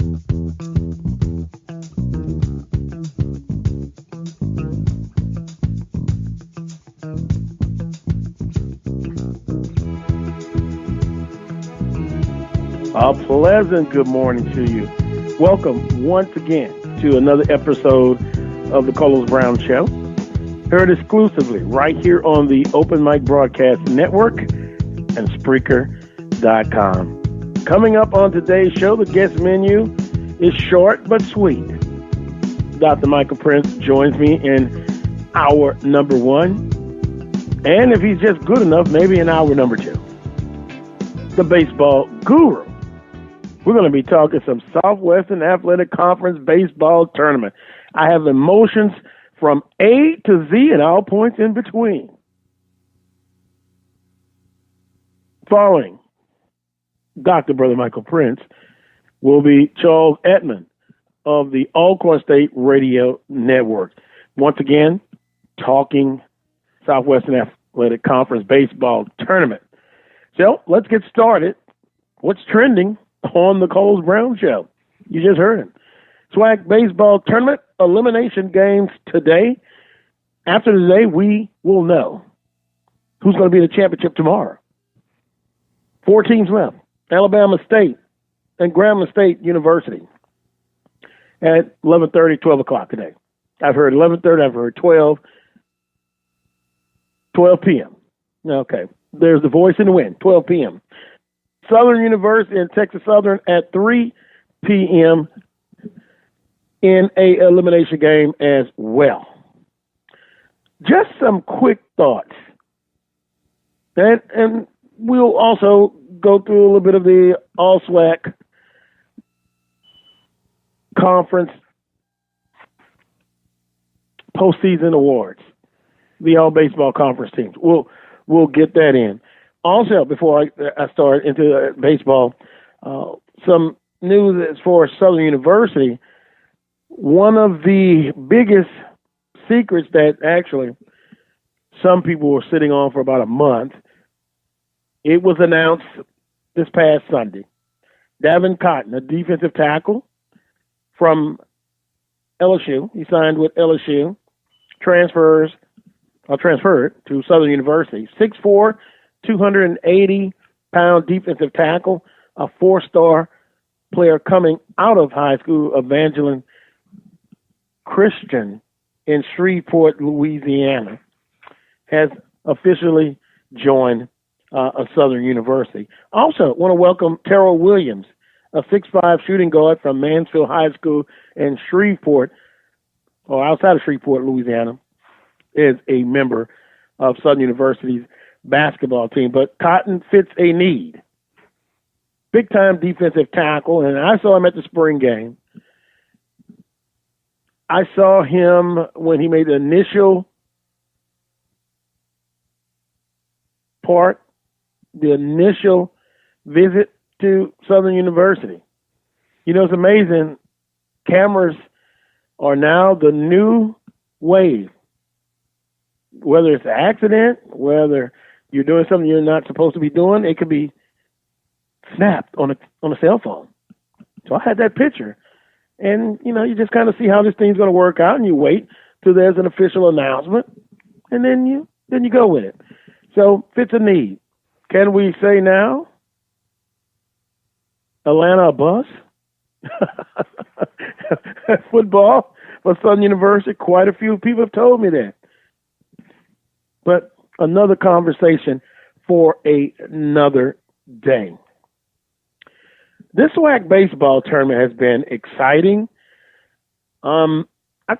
A pleasant good morning to you. Welcome once again to another episode of the Carlos Brown Show. Heard exclusively right here on the Open Mic Broadcast Network and Spreaker.com. Coming up on today's show, the guest menu is short but sweet. Dr. Michael Prince joins me in hour number one. And if he's just good enough, maybe in hour number two. The baseball guru. We're going to be talking some Southwestern Athletic Conference baseball tournament. I have emotions from A to Z and all points in between. Following Dr. Brother Michael Prince will be Charles Edmond of the Alcorn State Radio Network. Once again, talking Southwestern Athletic Conference baseball tournament. So let's get started. What's trending on the Carlos Brown Show? You just heard him. SWAC baseball tournament elimination games today. After today, we will know who's going to be in the championship tomorrow. 4 teams left. Alabama State and Grambling State University at 11:30, 12 o'clock today. I've heard 11:30, I've heard 12 p.m. Okay. There's the voice in the wind, 12 p.m. Southern University and Texas Southern at 3 p.m. in a elimination game as well. Just some quick thoughts. And we'll also go through a little bit of the All-SWAC Conference postseason awards, the All Baseball Conference teams. We'll get that in. Also, before I start into baseball, some news as far as Southern University. One of the biggest secrets that actually some people were sitting on for about a month, it was announced this past Sunday. Davin Cotton, a defensive tackle from LSU, he signed with LSU, transferred to Southern University. 6'4", 280-pound defensive tackle, a 4-star player coming out of high school, Evangeline Christian in Shreveport, Louisiana, has officially joined a Southern University. Also, want to welcome Terrell Williams, a 6'5" shooting guard from Mansfield High School in Shreveport, or outside of Shreveport, Louisiana, is a member of Southern University's basketball team. But Cotton fits a need. Big-time defensive tackle, and I saw him at the spring game. I saw him when he made the initial visit to Southern University. You know, it's amazing. Cameras are now the new wave. Whether it's an accident, whether you're doing something you're not supposed to be doing, it could be snapped on a cell phone. So I had that picture. And, you know, you just kind of see how this thing's going to work out, and you wait till there's an official announcement, and then you go with it. So fits a need. Can we say now, Atlanta a bus? Football for Southern University, quite a few people have told me that. But another conversation for another day. This SWAC baseball tournament has been exciting. I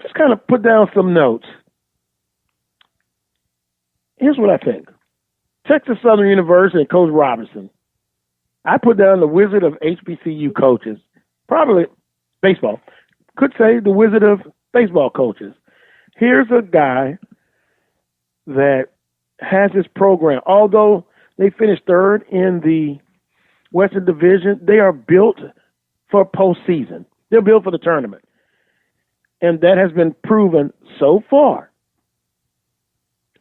just kind of put down some notes. Here's what I think. Texas Southern University and Coach Robinson. I put down the wizard of HBCU coaches. Probably baseball. Could say the wizard of baseball coaches. Here's a guy that has this program. Although they finished third in the Western Division, they are built for postseason. They're built for the tournament. And that has been proven so far.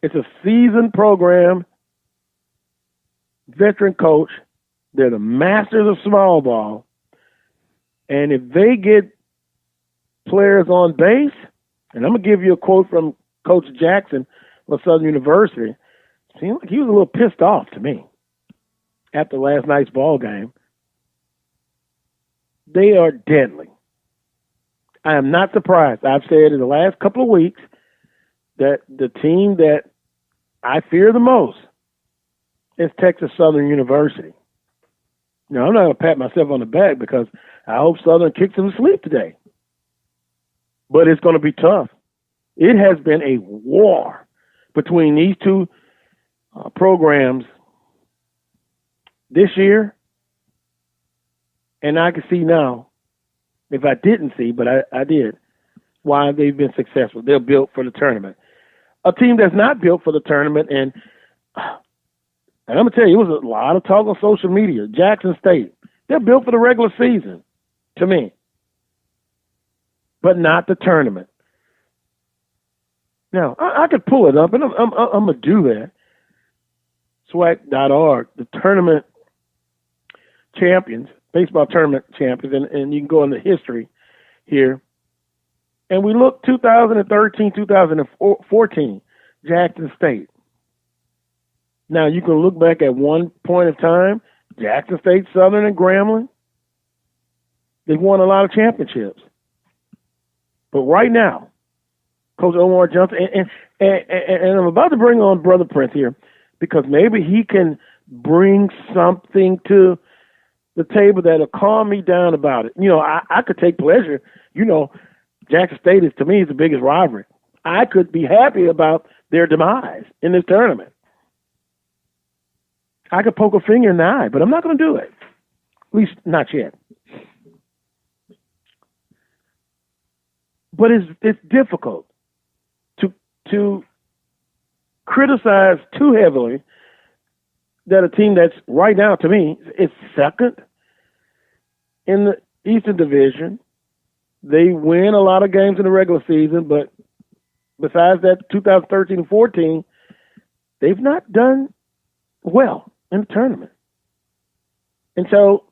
It's a seasoned program, veteran coach. They're the masters of small ball. And if they get players on base, and I'm going to give you a quote from Coach Jackson of Southern University, seemed like he was a little pissed off to me after last night's ball game. They are deadly. I am not surprised. I've said in the last couple of weeks that the team that I fear the most is Texas Southern University. Now, I'm not going to pat myself on the back because I hope Southern kicks them to sleep today. But it's going to be tough. It has been a war between these two programs this year, and I can see now, if I didn't see, but I did, why they've been successful. They're built for the tournament. A team that's not built for the tournament, and I'm going to tell you, it was a lot of talk on social media. Jackson State, they're built for the regular season, to me, but not the tournament. Now, I could pull it up, and I'm going to do that. SWAC.org, the tournament champions, baseball tournament champions, and you can go into history here. And we look 2013, 2014, Jackson State. Now, you can look back at one point of time, Jackson State, Southern, and Grambling. They've won a lot of championships. But right now, Coach Omar Johnson, and I'm about to bring on Brother Prince here because maybe he can bring something to the table that'll calm me down about it. You know, I could take pleasure. You know, Jackson State is, to me, is the biggest rivalry. I could be happy about their demise in this tournament. I could poke a finger in the eye, but I'm not going to do it. At least not yet. But it's difficult to criticize too heavily that a team that's right now, to me, is second in the Eastern Division. They win a lot of games in the regular season, but besides that 2013 and 14, they've not done well in the tournament. And so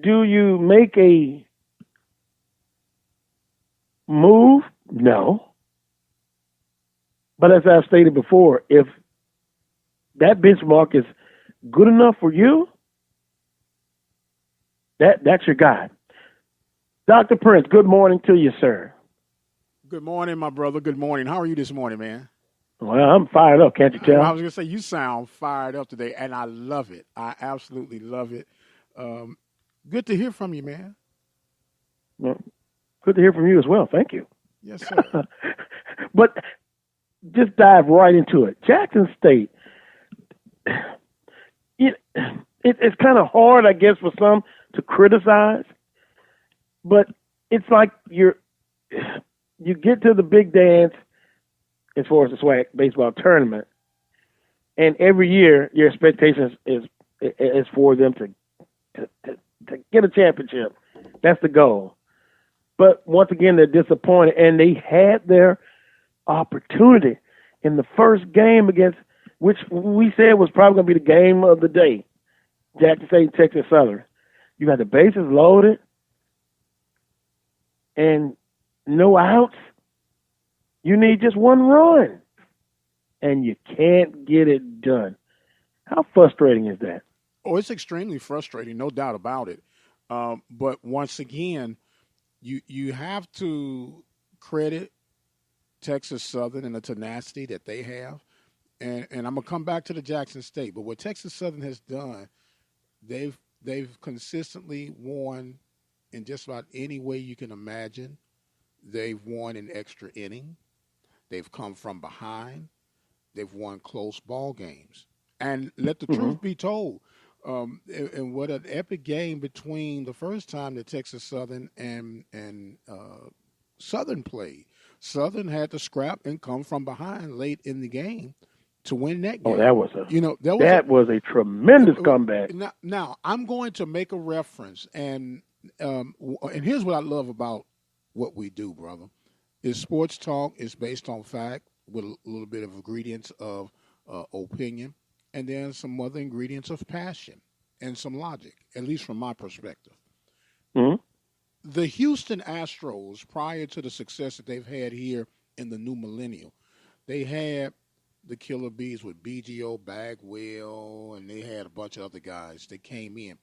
do you make a move? No. But as I've stated before, if that benchmark is good enough for you, that's your guy. Dr. Prince, good morning to you, sir. Good morning, my brother. Good morning. How are you this morning, man? Well, I'm fired up, can't you tell? I was going to say, you sound fired up today, and I love it. I absolutely love it. Good to hear from you, man. Well, good to hear from you as well. Thank you. Yes, sir. But just dive right into it. Jackson State, it's kind of hard, I guess, for some to criticize, but it's like you get to the big dance as far as the SWAC baseball tournament, and every year your expectations is for them to get a championship. That's the goal. But once again, they're disappointed, and they had their opportunity in the first game against, which we said was probably going to be the game of the day, Jackson State, Texas Southern. You got the bases loaded and no outs. You need just one run, and you can't get it done. How frustrating is that? Oh, it's extremely frustrating, no doubt about it. But once again, you have to credit Texas Southern and the tenacity that they have. And I'm going to come back to the Jackson State. But what Texas Southern has done, they've consistently won in just about any way you can imagine. They've won in extra inning. They've come from behind. They've won close ball games. And let the truth be told, and what an epic game between the first time that Texas Southern and Southern played. Southern had to scrap and come from behind late in the game to win that game. Oh, that was a tremendous comeback. Now I'm going to make a reference, and here's what I love about what we do, brother. Is sports talk is based on fact with a little bit of ingredients of opinion, and then some other ingredients of passion and some logic, at least from my perspective. Mm-hmm. the Houston Astros, prior to the success that they've had here in the new millennium, they had the Killer Bees with BGO Bagwell, and they had a bunch of other guys that came in.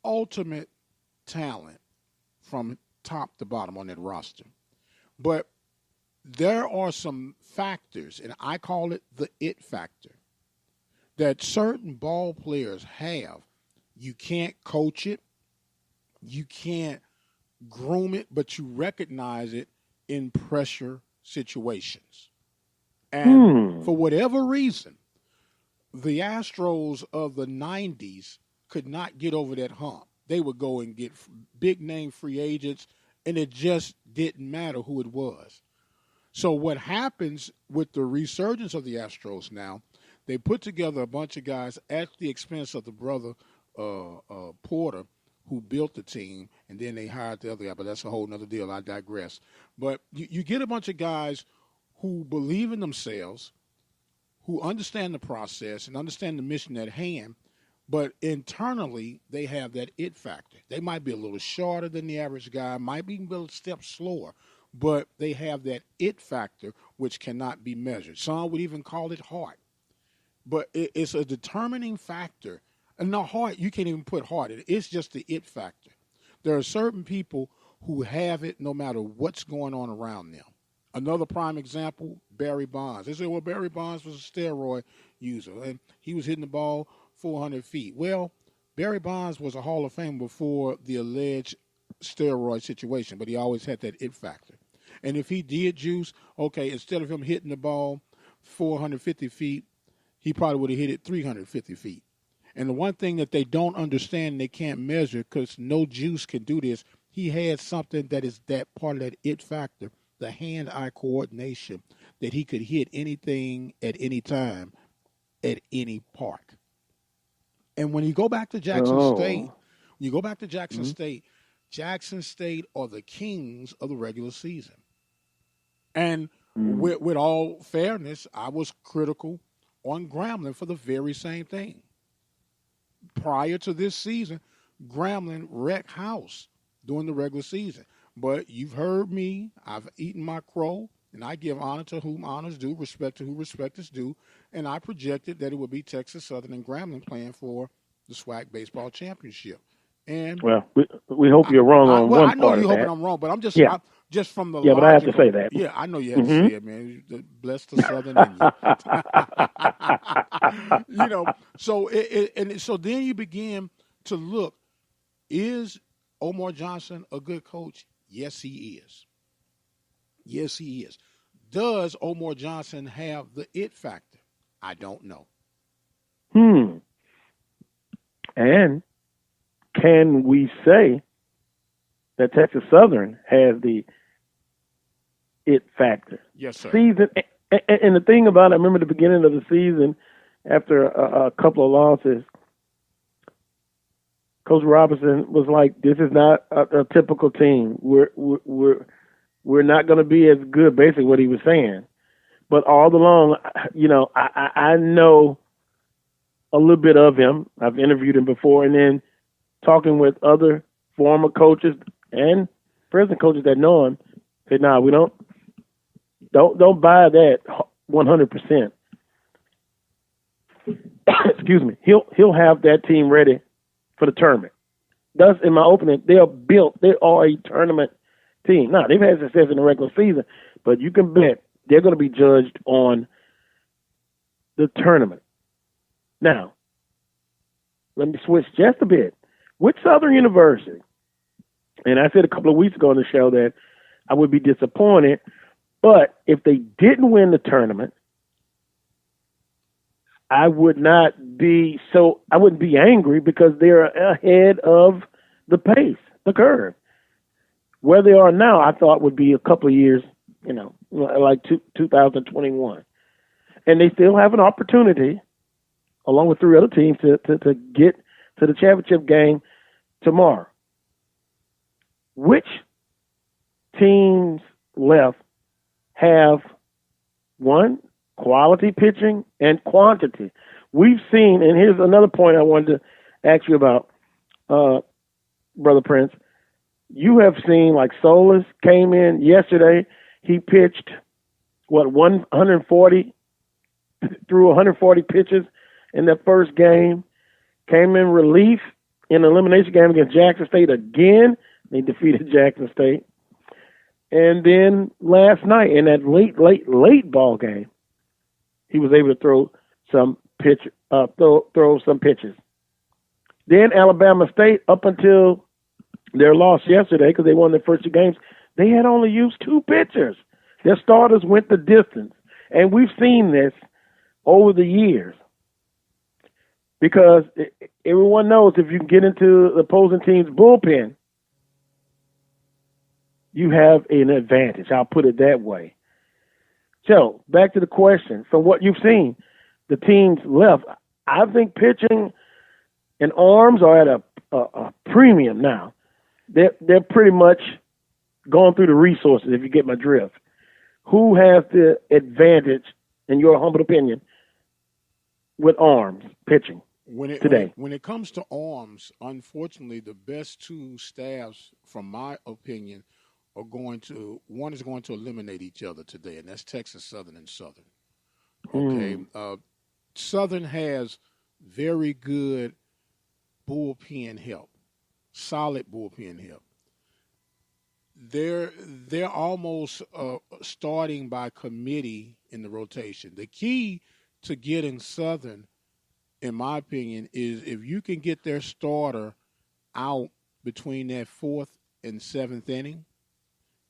Ultimate talent from top to bottom on that roster. But there are some factors, and I call it the it factor, that certain ball players have. You can't coach it. You can't groom it, but you recognize it in pressure situations. And for whatever reason, the Astros of the 90s could not get over that hump. They would go and get big-name free agents, and it just didn't matter who it was. So what happens with the resurgence of the Astros now, they put together a bunch of guys at the expense of the brother Porter, who built the team, and then they hired the other guy, but that's a whole nother deal. I digress. But you get a bunch of guys who believe in themselves, who understand the process and understand the mission at hand, but internally they have that it factor. They might be a little shorter than the average guy, might be a little step slower, but they have that it factor which cannot be measured. Some would even call it heart. But it's a determining factor. And now heart, you can't even put heart in it. It's just the it factor. There are certain people who have it no matter what's going on around them. Another prime example, Barry Bonds. They say, well, Barry Bonds was a steroid user, and he was hitting the ball 400 feet. Well, Barry Bonds was a Hall of Famer before the alleged steroid situation, but he always had that it factor. And if he did juice, okay, instead of him hitting the ball 450 feet, he probably would have hit it 350 feet. And the one thing that they don't understand, they can't measure, because no juice can do this, he had something that is that part of that it factor, the hand-eye coordination, that he could hit anything at any time at any park. And when you go back to Jackson State, Jackson State are the kings of the regular season. And with all fairness, I was critical on Grambling for the very same thing. Prior to this season, Grambling wrecked house during the regular season. But you've heard me. I've eaten my crow, and I give honor to whom honors due, respect to who respect is due. And I projected that it would be Texas Southern and Grambling playing for the SWAC baseball championship. And well, we hope you're wrong on one part of that. I know you're hoping I'm wrong, but I'm just just from the but I have to say that. Yeah, I know you have to say it, man. Bless the Southern in you. So then you begin to look, is Omar Johnson a good coach? Yes, he is. Yes, he is. Does Omar Johnson have the it factor? I don't know. And can we say that Texas Southern has the it factor? Yes, sir. And the thing about it, I remember the beginning of the season, after a couple of losses, Coach Robinson was like, "This is not a typical team. We're not going to be as good." Basically, what he was saying. But all along, I know a little bit of him. I've interviewed him before, and then talking with other former coaches and present coaches that know him, said, "Nah, we don't buy that 100%." Excuse me. He'll have that team ready for the tournament. Thus, in my opening, they are a tournament team. Now, they've had success in the regular season, but you can bet they're going to be judged on the tournament. Now, let me switch just a bit. With Southern University, and I said a couple of weeks ago on the show that I would be disappointed, but if they didn't win the tournament, I wouldn't be angry, because they're ahead of the pace, the curve. Where they are now, I thought would be a couple of years, like 2021. And they still have an opportunity, along with three other teams, to get to the championship game tomorrow. Which teams left have one, quality pitching, and quantity? We've seen, and here's another point I wanted to ask you about, Brother Prince. You have seen like Solis came in yesterday. He pitched 140 threw 140 pitches in that first game. Came in relief in the elimination game against Jackson State again. They defeated Jackson State. And then last night in that late ball game, he was able to throw some throw some pitches. Then Alabama State, up until their loss yesterday, because they won their first two games, they had only used two pitchers. Their starters went the distance. And we've seen this over the years. Because everyone knows if you get into the opposing team's bullpen, you have an advantage. I'll put it that way. So, back to the question. From what you've seen, the teams left, I think pitching and arms are at a premium now. They're pretty much going through the resources, if you get my drift. Who has the advantage, in your humble opinion, with arms pitching today? When it comes to arms, unfortunately, the best two staffs, from my opinion, one is going to eliminate each other today, and that's Texas Southern and Southern. Okay, Southern has very good bullpen help, solid bullpen help. They're almost starting by committee in the rotation. The key to getting Southern, in my opinion, is if you can get their starter out between that fourth and seventh inning,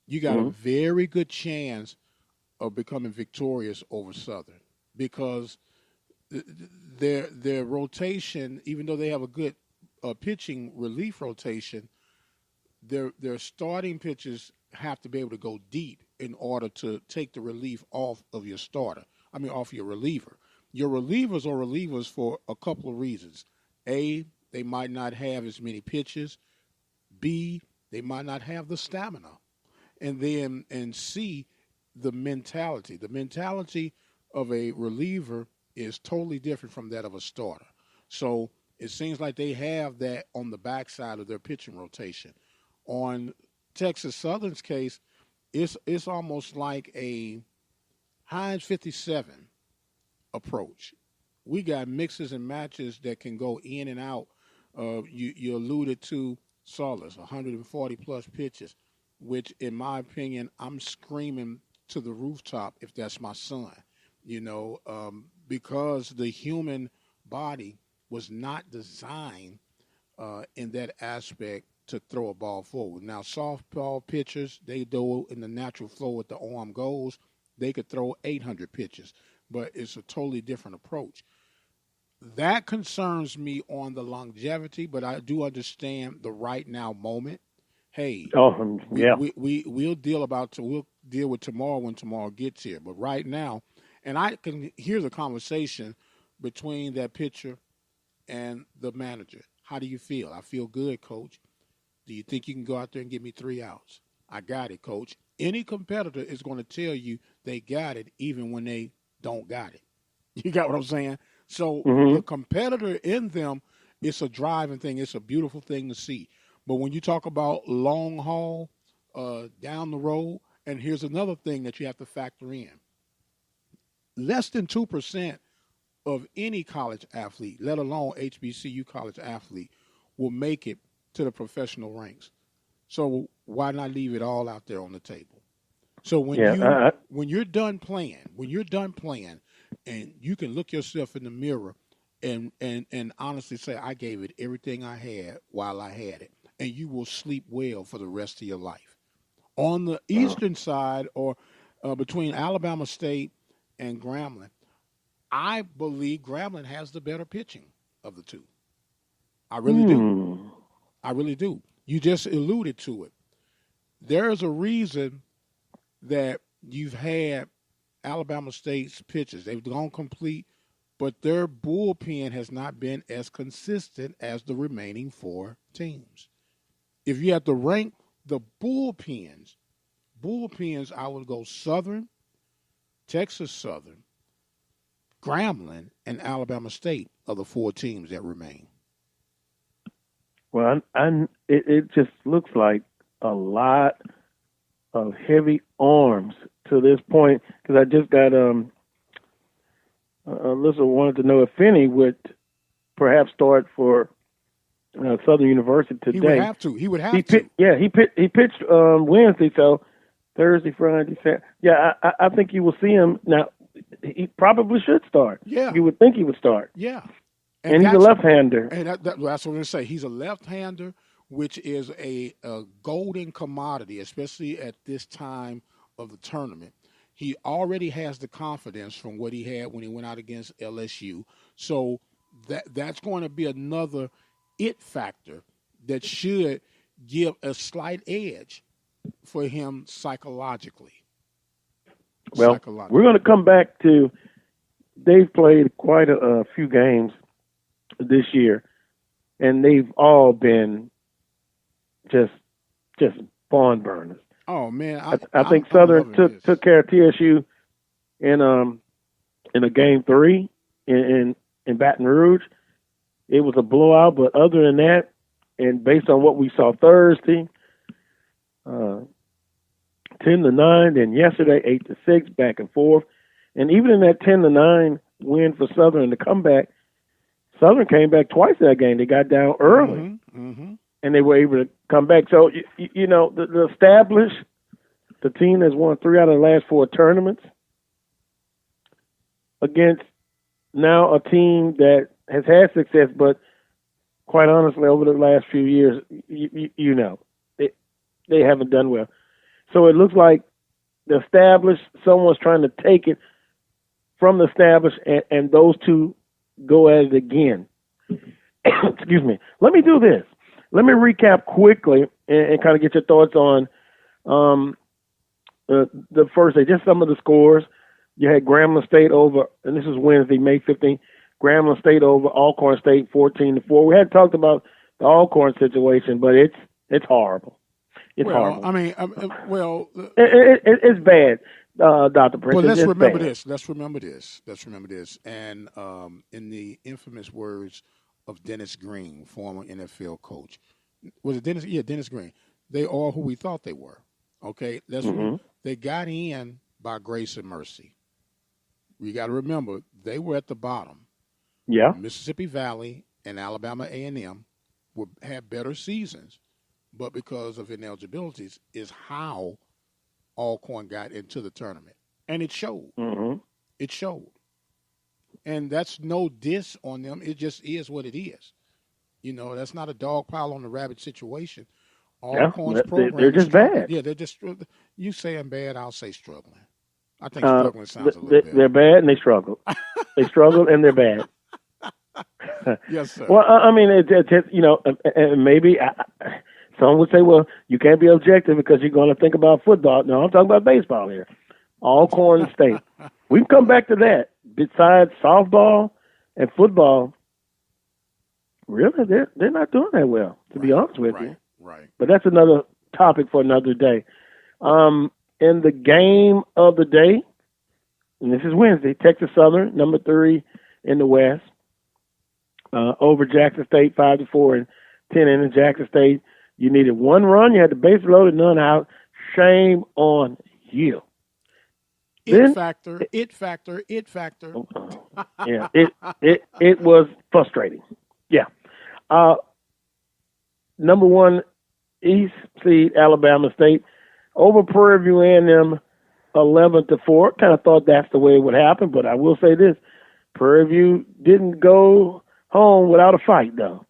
you got a very good chance of becoming victorious over Southern, because their rotation, even though they have a good pitching relief rotation, their starting pitchers have to be able to go deep in order to take the relief off of your starter. I mean, off your reliever. Your relievers are relievers for a couple of reasons. A, they might not have as many pitches. B, they might not have the stamina. And C, the mentality. The mentality of a reliever is totally different from that of a starter. So it seems like they have that on the backside of their pitching rotation. On Texas Southern's case, it's almost like a Heinz 57 approach. We got mixes and matches that can go in and out. You alluded to Solis, 140 plus pitches, which, in my opinion, I'm screaming to the rooftop if that's my son, because the human body was not designed in that aspect to throw a ball forward. Now, softball pitchers, they go in the natural flow with the arm goes. They could throw 800 pitches, but it's a totally different approach. That concerns me on the longevity, but I do understand the right now moment. Hey, we'll deal with tomorrow when tomorrow gets here. But right now, and I can hear the conversation between that pitcher and the manager. How do you feel? I feel good, coach. Do you think you can go out there and give me 3 outs? I got it, coach. Any competitor is going to tell you they got it even when they don't got it. You got what I'm saying? So the competitor in them, it's a driving thing. It's a beautiful thing to see. But when you talk about long haul down the road, and here's another thing that you have to factor in. Less than 2% of any college athlete, let alone HBCU college athlete, will make it to the professional ranks. So why not leave it all out there on the table? So when you're done playing, and you can look yourself in the mirror and honestly say, I gave it everything I had while I had it, and you will sleep well for the rest of your life. On the eastern side, or between Alabama State and Grambling, I believe Grambling has the better pitching of the two. I really do. I really do. You just alluded to it. There is a reason that you've had Alabama State's pitchers. They've gone complete, but their bullpen has not been as consistent as the remaining 4 teams. If you have to rank the bullpens, I would go Southern, Texas Southern, Grambling, and Alabama State are the 4 teams that remain. Well, it just looks like a lot of heavy arms to this point because I just got Alyssa wanted to know if Finney would perhaps start for Southern University today. He would have to. He would have to. He pitched Wednesday, so Thursday, Friday, Saturday. Yeah, I think you will see him now. He probably should start. Yeah, you would think he would start. Yeah, and he's a left-hander. And that's what I'm going to say. He's a left-hander, which is a golden commodity, especially at this time of the tournament. He already has the confidence from what he had when he went out against LSU. So that's going to be another it factor that should give a slight edge for him psychologically. Well, we're going to come back to they've played quite a few games this year, and they've all been just barn burners. Oh man, I think Southern took care of TSU in a game 3 in Baton Rouge. It was a blowout, but other than that, and based on what we saw Thursday, 10-9, then yesterday 8-6, back and forth, and even in that 10-9 win for Southern in the comeback, Southern came back twice that game. They got down early, and they were able to come back. So you know the established, the team has won 3 out of the last 4 tournaments against now a team that has had success, but quite honestly, over the last few years, you know, they haven't done well. So it looks like the established, someone's trying to take it from the established, and those two go at it again. Excuse me. Let me do this. Let me recap quickly and kind of get your thoughts on the first day, just some of the scores. You had Grambling State over, and this is Wednesday, May 15th. Grambling State over Alcorn State 14-4. We had talked about the Alcorn situation, but it's horrible. It's horrible. I mean, it's bad, Dr. Prince. But let's remember bad. this. Let's remember this. And in the infamous words of Dennis Green, former NFL coach, was it Dennis? Yeah, Dennis Green. They are who we thought they were. Okay, they got in by grace and mercy. We got to remember they were at the bottom. Yeah, Mississippi Valley and Alabama A&M had better seasons, but because of ineligibilities is how Alcorn got into the tournament, and it showed. It showed, and that's no diss on them. It just is what it is. You know, that's not a dog pile on the rabbit situation. Alcorn's program, they're just bad. Yeah, they're just. You saying bad, I'll say struggling. I think struggling sounds a little better. They're bad and they struggle. They struggle and they're bad. Yes, sir. Well, I mean, you know, and maybe someone would say, well, you can't be objective because you're going to think about football. No, I'm talking about baseball here. Alcorn State. We can come back to that. Besides softball and football, really, they're not doing that well, to be honest with you. Right. But that's another topic for another day. In the game of the day, and this is Wednesday, Texas Southern, number 3 in the West, over Jackson State, 5-4 and 10 innings. Jackson State, you needed 1 run, you had the base loaded, none out. Shame on you. It factor. Yeah, it was frustrating. Yeah. Number 1 East seed Alabama State over Prairie View A&M 11-4. Kind of thought that's the way it would happen, but I will say this: Prairie View didn't go home without a fight, though.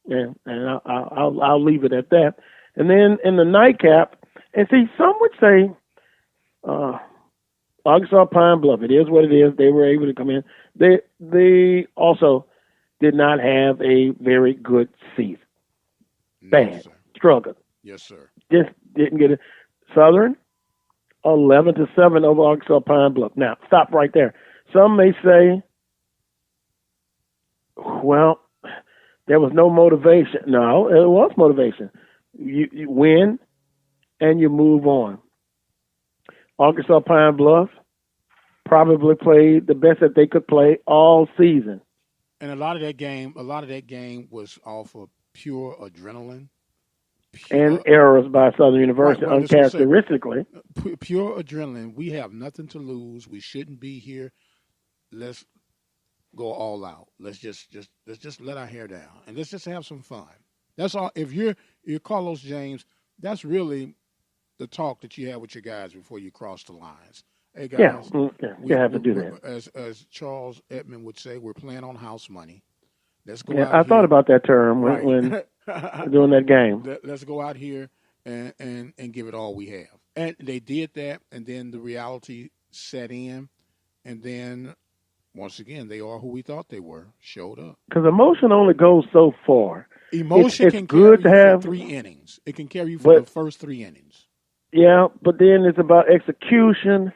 And I'll leave it at that. And then in the nightcap, and see, some would say Arkansas Pine Bluff. It is what it is. They were able to come in. They also did not have a very good season. Bad. No, Struggled. Yes, sir. Just didn't get it. Southern, 11-7 over Arkansas Pine Bluff. Now, stop right there. Some may say, well, there was no motivation. No, it was motivation. You win and you move on. Arkansas Pine Bluff probably played the best that they could play all season. And a lot of that game was off of pure adrenaline, and errors by Southern University, right, right, uncharacteristically. Pure adrenaline. We have nothing to lose. We shouldn't be here. Let's go all out. Let's just let our hair down and let's just have some fun. That's all. If you're Carlos James, that's really the talk that you have with your guys before you cross the lines. Hey guys, you have to do that. As Charles Edmond would say, we're playing on house money. Let's go Yeah, out I here. thought about that term Right. when doing that game. Let's go out here and give it all we have. And they did that, and then the reality set in, and then once again, they are who we thought they were. Showed up. Because emotion only goes so far. Emotion it's can good carry to you have for 3 innings. It can carry you for the first 3 innings. Yeah, but then it's about execution,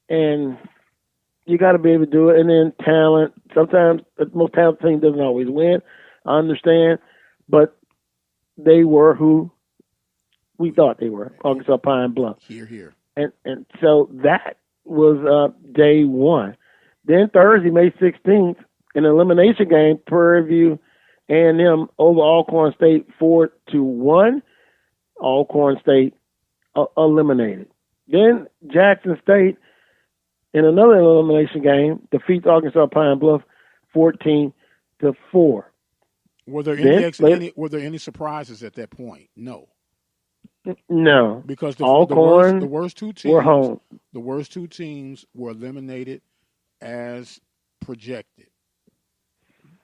and you got to be able to do it. And then talent. Sometimes the most talented team doesn't always win. I understand, but they were who we thought they were. Arkansas Pine Bluff. Here. And so that was day one. Then Thursday, May 16th, an elimination game, Prairie View A&M over Alcorn State 4-1. Alcorn State eliminated. Then Jackson State, in another elimination game, defeats Arkansas Pine Bluff 14-4. Were there any surprises at that point? No. No, because the worst two teams were home. The worst two teams were eliminated as projected.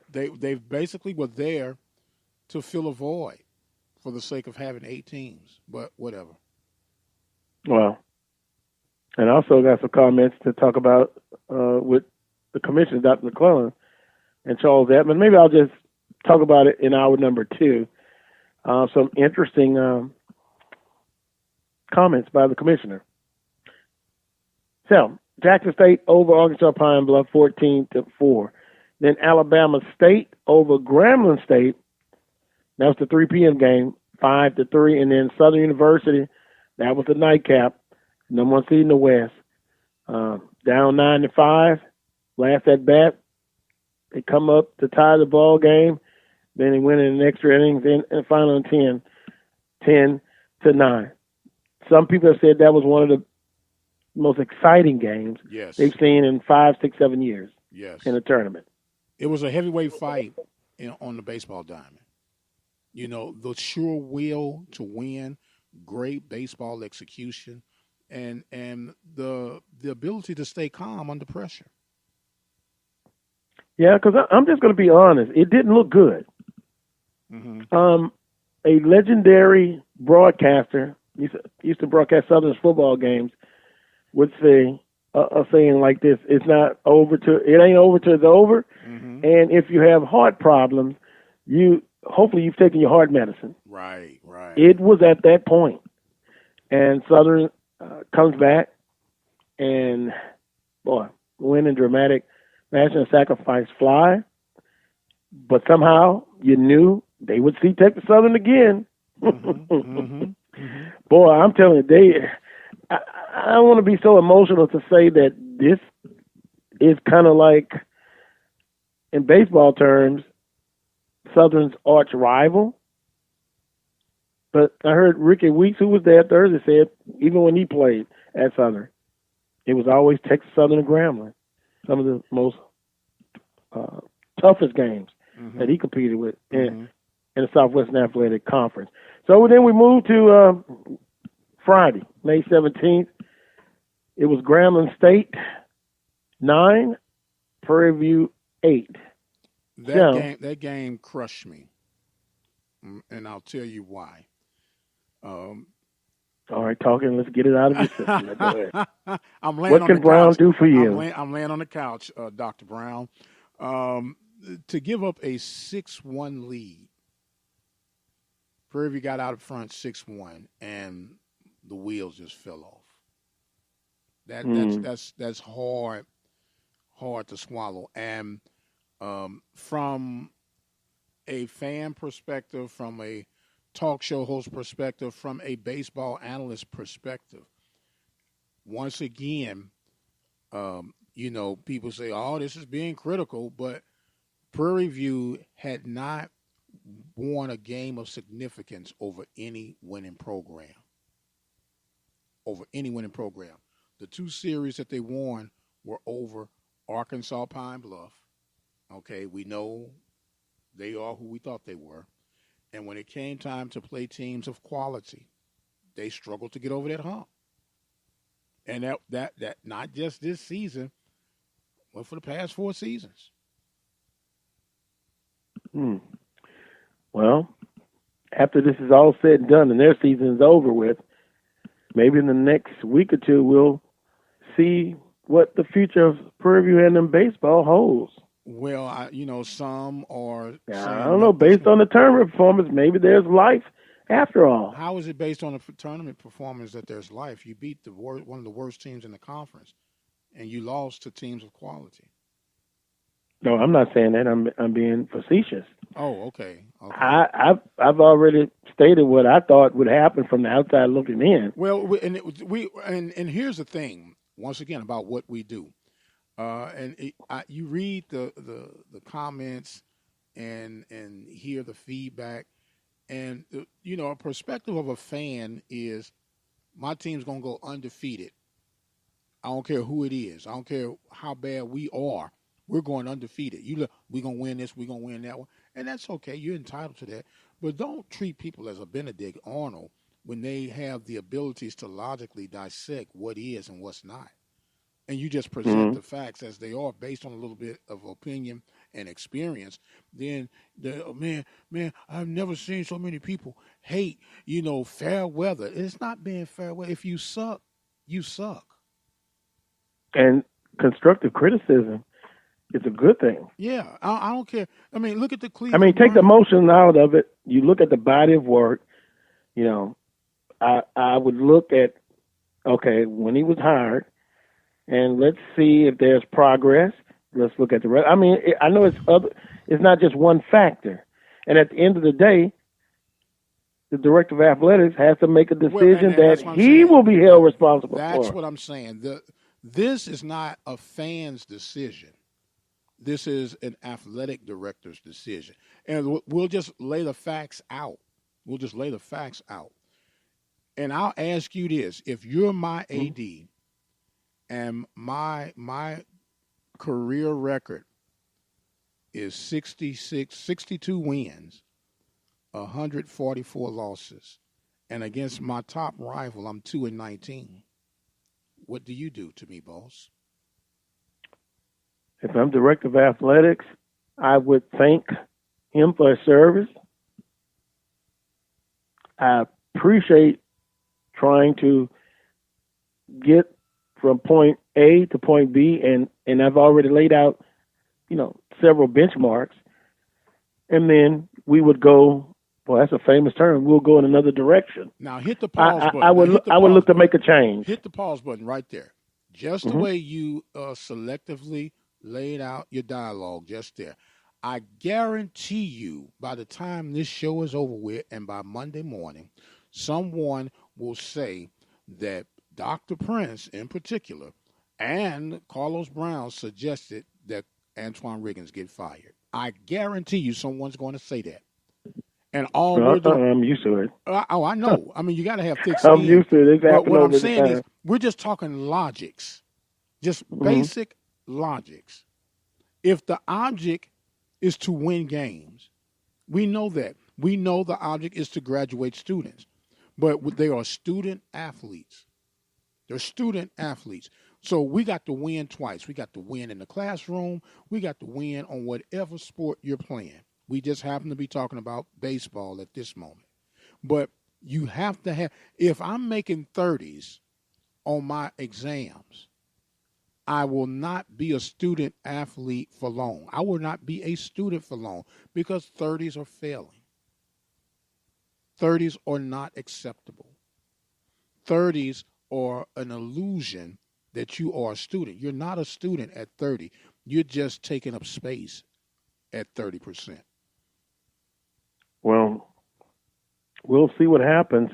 They basically were there to fill a void for the sake of having 8 teams, but whatever. Well, and I also got some comments to talk about with the commissioner, Dr. McClellan, and Charles Edmond. Maybe I'll just talk about it in hour number 2. Some interesting comments by the commissioner. So, Jackson State over Arkansas Pine Bluff 14-4. Then Alabama State over Grambling State. That was the 3 p.m. game, 5-3. And then Southern University, that was the nightcap, number 1 seed in the West. Down 9-5, last at bat. They come up to tie the ball game. Then they win in an extra innings and final 10-9. Some people have said that was one of the most exciting games they've seen in 5, 6, 7 years in a tournament. It was a heavyweight fight on the baseball diamond. You know, the sure will to win, great baseball execution, and the ability to stay calm under pressure. Yeah, because I'm just going to be honest. It didn't look good. Mm-hmm. A legendary broadcaster used to broadcast Southern's football games would say a saying like this: "It's not over till it ain't over till it's over." Mm-hmm. And if you have heart problems, hopefully you've taken your heart medicine. Right. It was at that point, and Southern comes back and win in dramatic fashion and sacrifice fly. But somehow you knew they would see Texas Southern again. Mm-hmm. Mm-hmm. Mm-hmm. Boy, I'm telling you, I don't want to be so emotional to say that this is kind of like, in baseball terms, Southern's arch rival. But I heard Ricky Weeks, who was there Thursday, said even when he played at Southern, it was always Texas Southern and Grambling. Some of the most toughest games that he competed with in the Southwestern Athletic Conference. So then we moved to Friday, May 17th. It was Grambling State 9, Prairie View 8. That game crushed me, and I'll tell you why. All right, talking. Let's get it out of your system. Go ahead. What can Brown do for you? I'm laying on the couch, Dr. Brown. To give up a 6-1 lead, Prairie View got out in front 6-1, and the wheels just fell off. That's hard to swallow. And from a fan perspective, from a talk show host perspective, from a baseball analyst perspective, once again, people say, "Oh, this is being critical," but Prairie View had not won a game of significance over any winning program. Over any winning program. The two series that they won were over Arkansas Pine Bluff. Okay, we know they are who we thought they were. And when it came time to play teams of quality, they struggled to get over that hump. And that not just this season, but for the past 4 seasons. Well, after this is all said and done and their season is over with, maybe in the next week or two we'll see what the future of Prairie View A&M baseball holds. Well, some are. I don't know. Based on the tournament performance, maybe there's life after all. How is it based on the tournament performance that there's life? You beat one of the worst teams in the conference, and you lost to teams of quality. No, I'm not saying that. I'm being facetious. Oh, okay. I've already stated what I thought would happen from the outside looking in. Well, and here's the thing. Once again, about what we do. You read the comments and hear the feedback, and a perspective of a fan is my team's gonna go undefeated. I don't care who it is. I don't care how bad we are. We're going undefeated. We're gonna win this. We're gonna win that one, and that's okay. You're entitled to that, but don't treat people as a Benedict Arnold when they have the abilities to logically dissect what is and what's not. And you just present the facts as they are based on a little bit of opinion and experience, then man, I've never seen so many people hate, fair weather. It's not being fair weather. If you suck, you suck. And constructive criticism is a good thing. Yeah, I don't care. I mean, look at the Cleveland. Take the emotion out of it. You look at the body of work. I would look at, okay, when he was hired, and let's see if there's progress. Let's look at the rest. I know it's not just one factor. And at the end of the day, the director of athletics has to make a decision that he will be held responsible for. That's what I'm saying. This is not a fan's decision. This is an athletic director's decision. And we'll just lay the facts out. And I'll ask you this. If you're my AD, and my career record is 62 wins, 144 losses, and against my top rival, I'm 2-19. What do you do to me, boss? If I'm director of athletics, I would thank him for his service. I appreciate trying to get from point A to point B, and I've already laid out, several benchmarks. And then we would go, well, that's a famous term, we'll go in another direction. Now hit the pause button. I would look to make a change. Hit the pause button right there. Just the way you selectively laid out your dialogue just there. I guarantee you by the time this show is over with and by Monday morning, someone will say that Dr. Prince, in particular, and Carlos Brown suggested that Antoine Riggins get fired. I guarantee you someone's going to say that. And I'm used to it. I know. You got to have thick skin. I'm used to it. But what I'm saying is we're just talking logics, just basic logics. If the object is to win games, we know that. We know the object is to graduate students. But they are student athletes. They're student athletes. So we got to win twice. We got to win in the classroom. We got to win on whatever sport you're playing. We just happen to be talking about baseball at this moment. But you have to have, if I'm making 30s on my exams, I will not be a student athlete for long. I will not be a student for long because 30s are failing. 30s are not acceptable. 30s are an illusion that you are a student. You're not a student at 30. You're just taking up space at 30%. Well, we'll see what happens.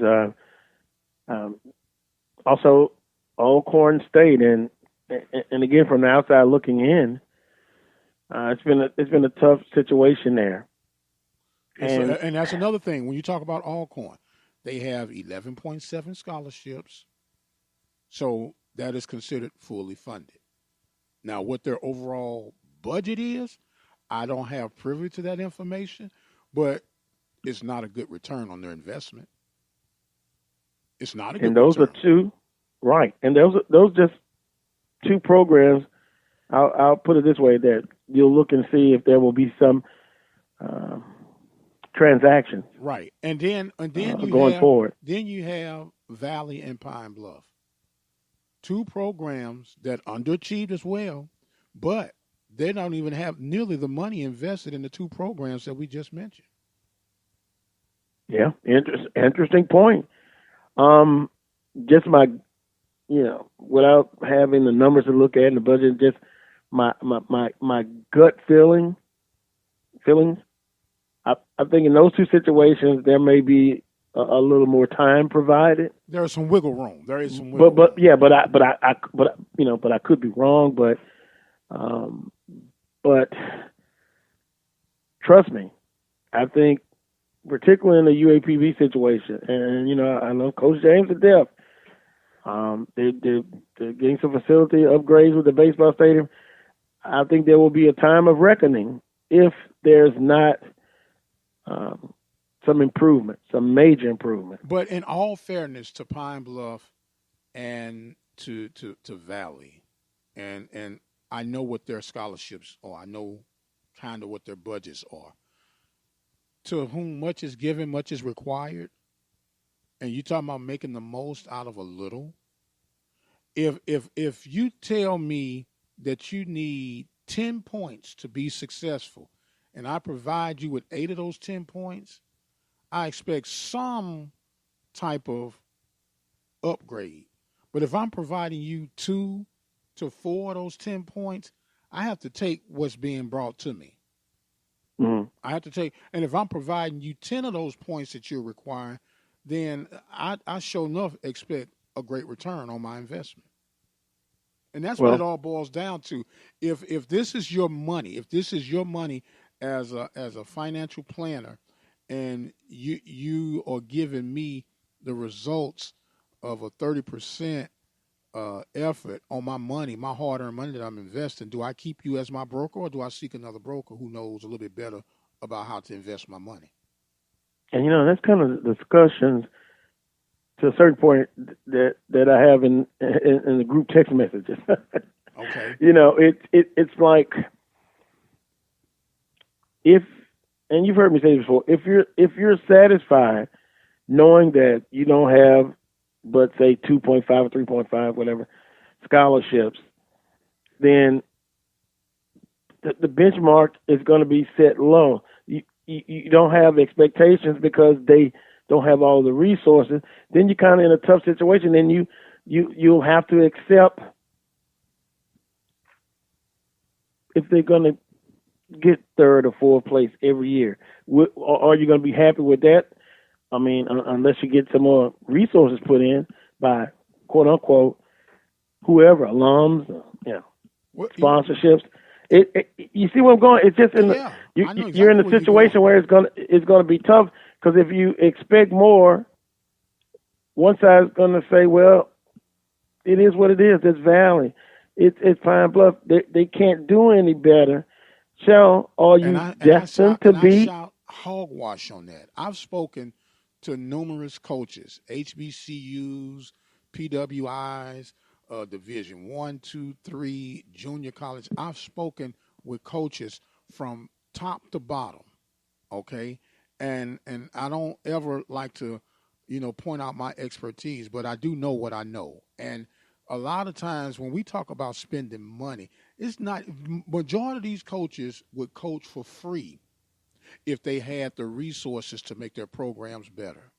Also, Alcorn State, and again from the outside looking in, it's been a tough situation there. And And that's another thing. When you talk about Alcorn, they have 11.7 scholarships, so that is considered fully funded. Now, what their overall budget is, I don't have privy to that information, but it's not a good return on their investment. It's not a good those are return. two, right? And those just two programs. I'll put it this way: that you'll look and see if there will be some uh, transactions, Right. And then going forward. you have Valley and Pine Bluff. Two programs that underachieved as well, but they don't even have nearly the money invested in the two programs that we just mentioned. Yeah, interesting point. Just my, without having the numbers to look at and the budget, just my gut feelings. I think in those two situations there may be a little more time provided. There is some wiggle room. There is some wiggle But room. yeah, but I could be wrong. Um, but trust me, I think particularly in the UAPB situation, and I know Coach James to death. They're getting some facility upgrades with the baseball stadium. I think there will be a time of reckoning if there's not some improvement, some major improvement. But in all fairness to Pine Bluff and to Valley, and I know what their scholarships are. I know kind of what their budgets are. To whom much is given, much is required. And you talking about making the most out of a little. If you tell me that you need 10 points to be successful, and I provide you with 8 of those 10 points, I expect some type of upgrade. But if I'm providing you 2 to 4 of those 10 points, I have to take what's being brought to me. Mm-hmm. I have to take, and if I'm providing you 10 of those points that you're requiring, then I sure enough expect a great return on my investment. And that's what it Well, all boils down to. If this is your money, as a financial planner, and you are giving me the results of a 30% effort on my money, my hard-earned money that I'm investing, do I keep you as my broker, or do I seek another broker who knows a little bit better about how to invest my money? and that's kind of the discussions to a certain point that I have in the group text messages. Okay. It's like, and you've heard me say this before, if you're satisfied knowing that you don't have but say 2.5 or 3.5, whatever, scholarships, then the benchmark is going to be set low. You don't have expectations because they don't have all the resources. Then you're kind of in a tough situation, and you'll have to accept if they're going to get third or fourth place every year. Are you going to be happy with that? I mean, unless you get some more resources put in by quote unquote whoever, alums, sponsorships. You see where I'm going? It's just you're in a situation where it's going to be tough, because if you expect more, one side's going to say, well, it is what it is. It's Valley. It's Pine Bluff. They can't do any better. So are you destined to be? I shout hogwash on that. I've spoken to numerous coaches, HBCUs, PWIs, Division 1, 2, 3, junior college. I've spoken with coaches from top to bottom, okay? And I don't ever like to, point out my expertise, but I do know what I know. And a lot of times when we talk about spending money, it's not, majority of these coaches would coach for free if they had the resources to make their programs better.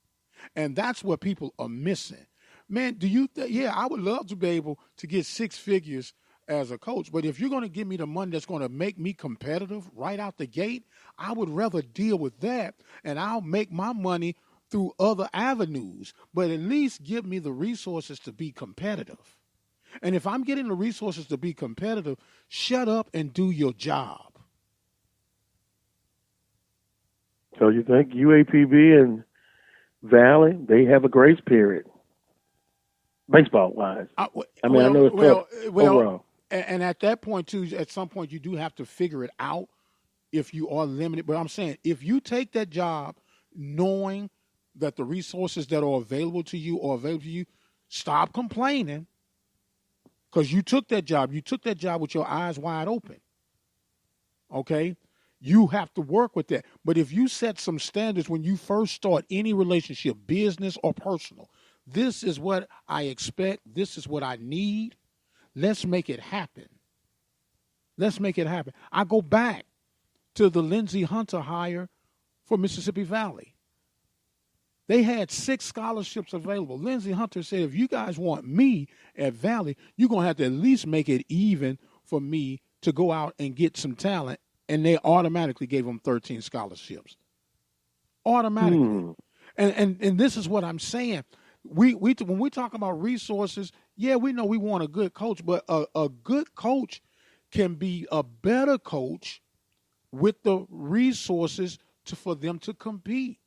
And that's what people are missing. Man, I would love to be able to get 6 figures as a coach, but if you're going to give me the money that's going to make me competitive right out the gate, I would rather deal with that, and I'll make my money through other avenues, but at least give me the resources to be competitive. And if I'm getting the resources to be competitive, shut up and do your job. So you think UAPB and Valley, they have a grace period, baseball wise? I know it's tough overall. And at that point too, at some point you do have to figure it out if you are limited. But I'm saying if you take that job knowing that the resources that are available to you, stop complaining because you took that job. You took that job with your eyes wide open. Okay? You have to work with that. But if you set some standards when you first start any relationship, business or personal, this is what I expect, this is what I need, let's make it happen. Let's make it happen. I go back to the Lindsey Hunter hire for Mississippi Valley. They had 6 scholarships available. Lindsey Hunter said, if you guys want me at Valley, you're going to have to at least make it even for me to go out and get some talent. And they automatically gave him 13 scholarships. Automatically. And this is what I'm saying. When we talk about resources, yeah, we know we want a good coach, but a good coach can be a better coach with the resources for them to compete.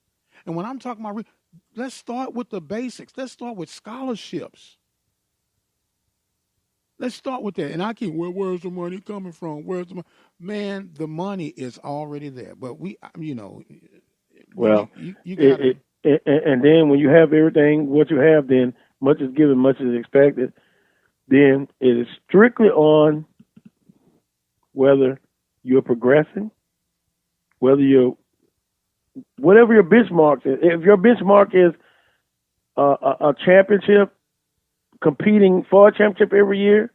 And when I'm talking about, let's start with the basics. Let's start with scholarships. Let's start with that. And I keep, where's the money coming from? Where's the money? Man, the money is already there. But you got it. And then when you have everything, what you have, then much is given, much is expected. Then it is strictly on whether you're progressing, whether whatever your benchmark is. If your benchmark is a championship, competing for a championship every year,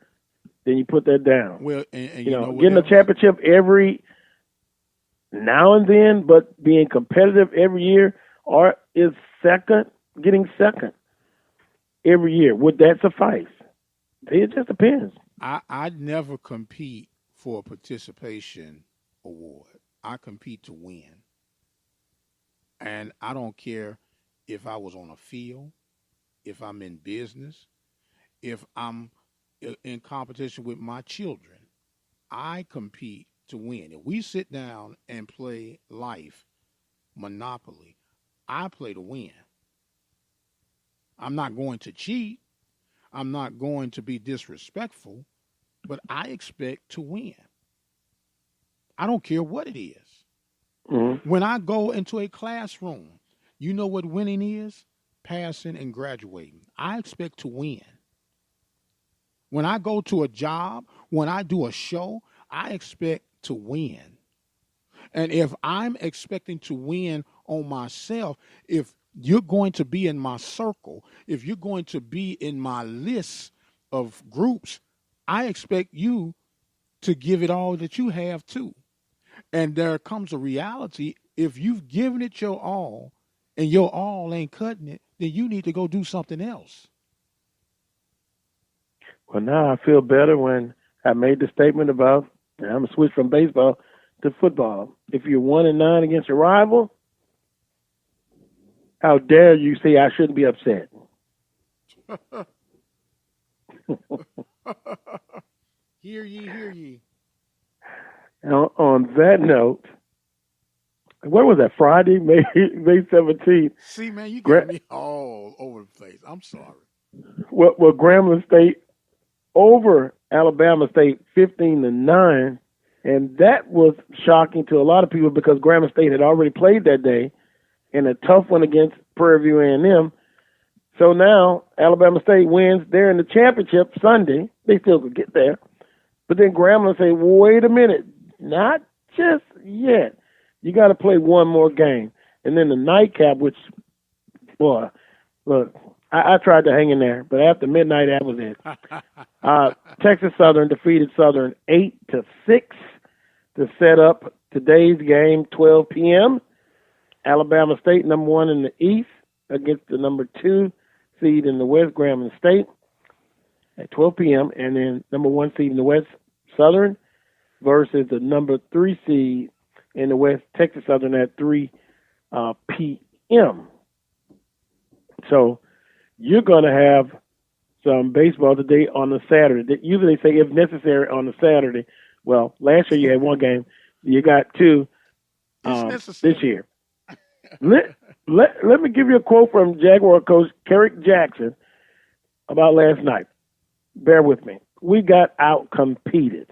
then you put that down. Well, and you know getting a championship every now and then, but being competitive every year, or is getting second every year. Would that suffice? It just depends. I'd never compete for a participation award. I compete to win. And I don't care if I was on a field, if I'm in business, if I'm in competition with my children. I compete to win. If we sit down and play life, Monopoly, I play to win. I'm not going to cheat. I'm not going to be disrespectful, but I expect to win. I don't care what it is. Mm-hmm. When I go into a classroom, you know what winning is? Passing and graduating. I expect to win. When I go to a job, when I do a show, I expect to win. And if I'm expecting to win on myself, if you're going to be in my circle, if you're going to be in my list of groups, I expect you to give it all that you have too. And there comes a reality, if you've given it your all and your all ain't cutting it, then you need to go do something else. Well, now I feel better when I made the statement about, and I'm going to switch from baseball to football. If you're 1-9 against your rival, how dare you say I shouldn't be upset? Hear ye, hear ye. On that note, what was that, Friday, May 17th? See, man, you got me all over the place. I'm sorry. Well, Grambling State over Alabama State 15-9, and that was shocking to a lot of people because Grambling State had already played that day in a tough one against Prairie View A&M. So now Alabama State wins. They're in the championship Sunday. They still could get there. But then Grambling say, wait a minute, not just yet. You got to play one more game. And then the nightcap, which, boy, look, I tried to hang in there, but after midnight, that was it. Texas Southern defeated Southern 8-6 to set up today's game, 12 p.m. Alabama State, number 1 in the East, against the number 2 seed in the West, Grambling State, at 12 p.m. And then number 1 seed in the West, Southern, versus the number 3 seed in the West, Texas Southern, at 3 p.m. So you're going to have some baseball today on the Saturday. Usually they say if necessary on the Saturday. Well, last year you had one game. You got two this year. let me give you a quote from Jaguar coach Kerrick Jackson about last night. Bear with me. We got out-competed.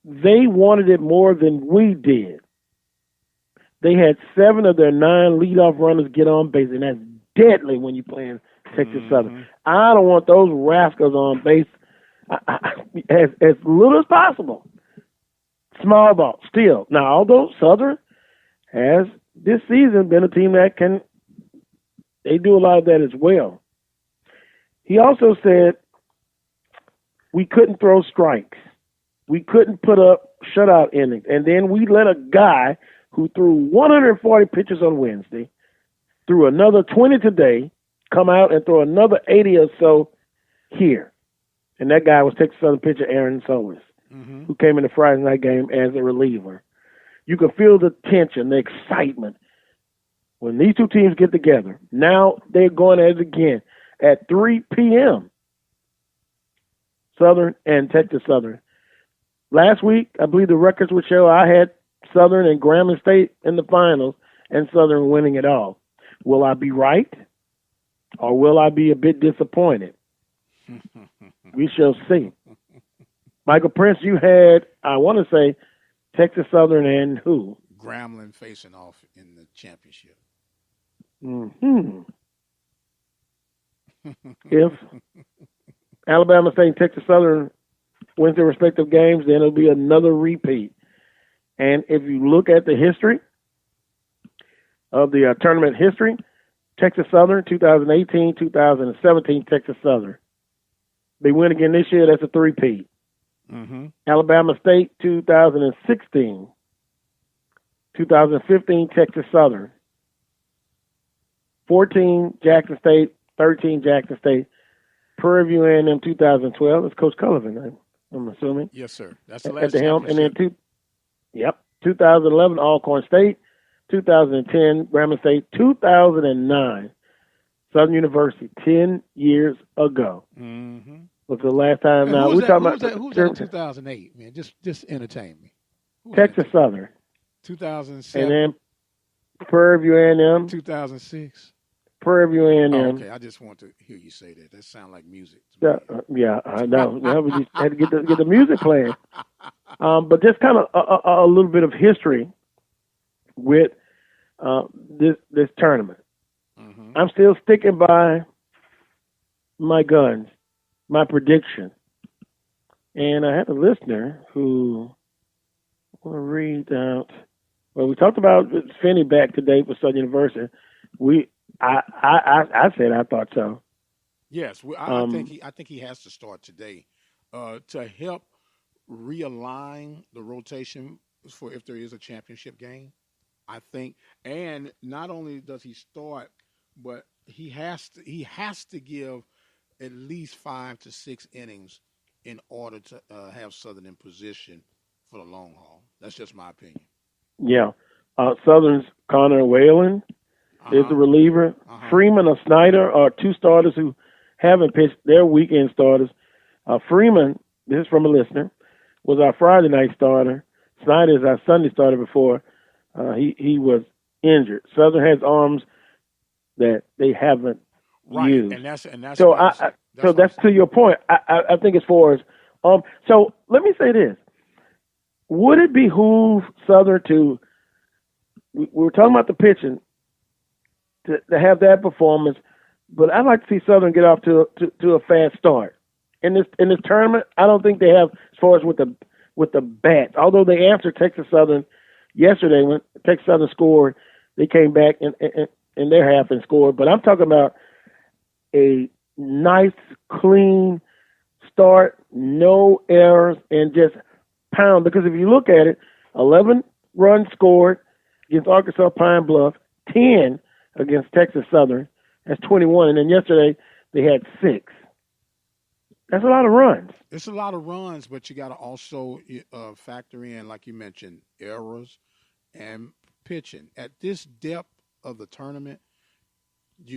They wanted it more than we did. They had 7 of their 9 leadoff runners get on base, and that's deadly when you're playing Texas Southern. I don't want those rascals on base as little as possible. Small ball, still. Now, although Southern has this season been a team that they do a lot of that as well. He also said we couldn't throw strikes. We couldn't put up shutout innings. And then we let a guy who threw 140 pitches on Wednesday, threw another 20 today, come out and throw another 80 or so here. And that guy was Texas Southern pitcher Aaron Solis, who came in the Friday night game as a reliever. You can feel the tension, the excitement. When these two teams get together, now they're going at it again at 3 p.m. Southern and Texas Southern. Last week, I believe the records would show I had Southern and Grambling State in the finals and Southern winning it all. Will I be right? Or will I be a bit disappointed? We shall see. Michael Prince, you had, I want to say, Texas Southern and who? Grambling facing off in the championship. If Alabama State and Texas Southern wins their respective games, then it'll be another repeat. And if you look at the history of the tournament history, Texas Southern, 2018, 2017, Texas Southern. They win again this year, that's a three-peat. Alabama State, 2016. 2015, Texas Southern. 14, Jackson State. 13, Jackson State. Prairie View A&M, 2012. It's Coach Cullivan, I'm assuming. Yes, sir. That's the last at the helm. And then 2011, 2011, Alcorn State. 2010, Grambling State. 2009, Southern University. 10 years ago. Was the last time. Now who's we're talking about who's that in 2008, man? Just entertain me. Texas Southern. 2007. And then Prairie View A&M. 2006. Prairie View A&M. Oh, okay, I just want to hear you say that. That sounds like music. Yeah, I know. We just had to get the music playing. But just kind of a little bit of history with this tournament. I'm still sticking by my guns, my prediction. And I had a listener who I want to read out. Well, we talked about Finney back today for Southern University. I said I thought so. Yes, I think he has to start today to help realign the rotation for if there is a championship game. I think, and not only does he start, but he has to give at least 5 to 6 innings in order to have Southern in position for the long haul. That's just my opinion. Yeah. Southern's Connor Whalen is the reliever. Freeman or Snyder are 2 starters who haven't pitched. Their weekend starters. Freeman, this is from a listener, was our Friday night starter. Snyder is our Sunday starter before he was injured. Southern has arms that they haven't used. And that's so that's to your point. I think as far as so let me say this. Would it behoove Southern to we were talking about the pitching to have that performance, but I'd like to see Southern get off to a fast start. In this tournament, I don't think they have as far as with the bats. Although they answered Texas Southern yesterday when Texas Southern scored, they came back in their half and scored. But I'm talking about a nice, clean start, no errors, and just pound. Because if you look at it, 11 runs scored against Arkansas Pine Bluff, 10 against Texas Southern. That's 21. And then yesterday they had 6. That's a lot of runs. It's a lot of runs, but you got to also factor in, like you mentioned, errors and pitching. At this depth of the tournament,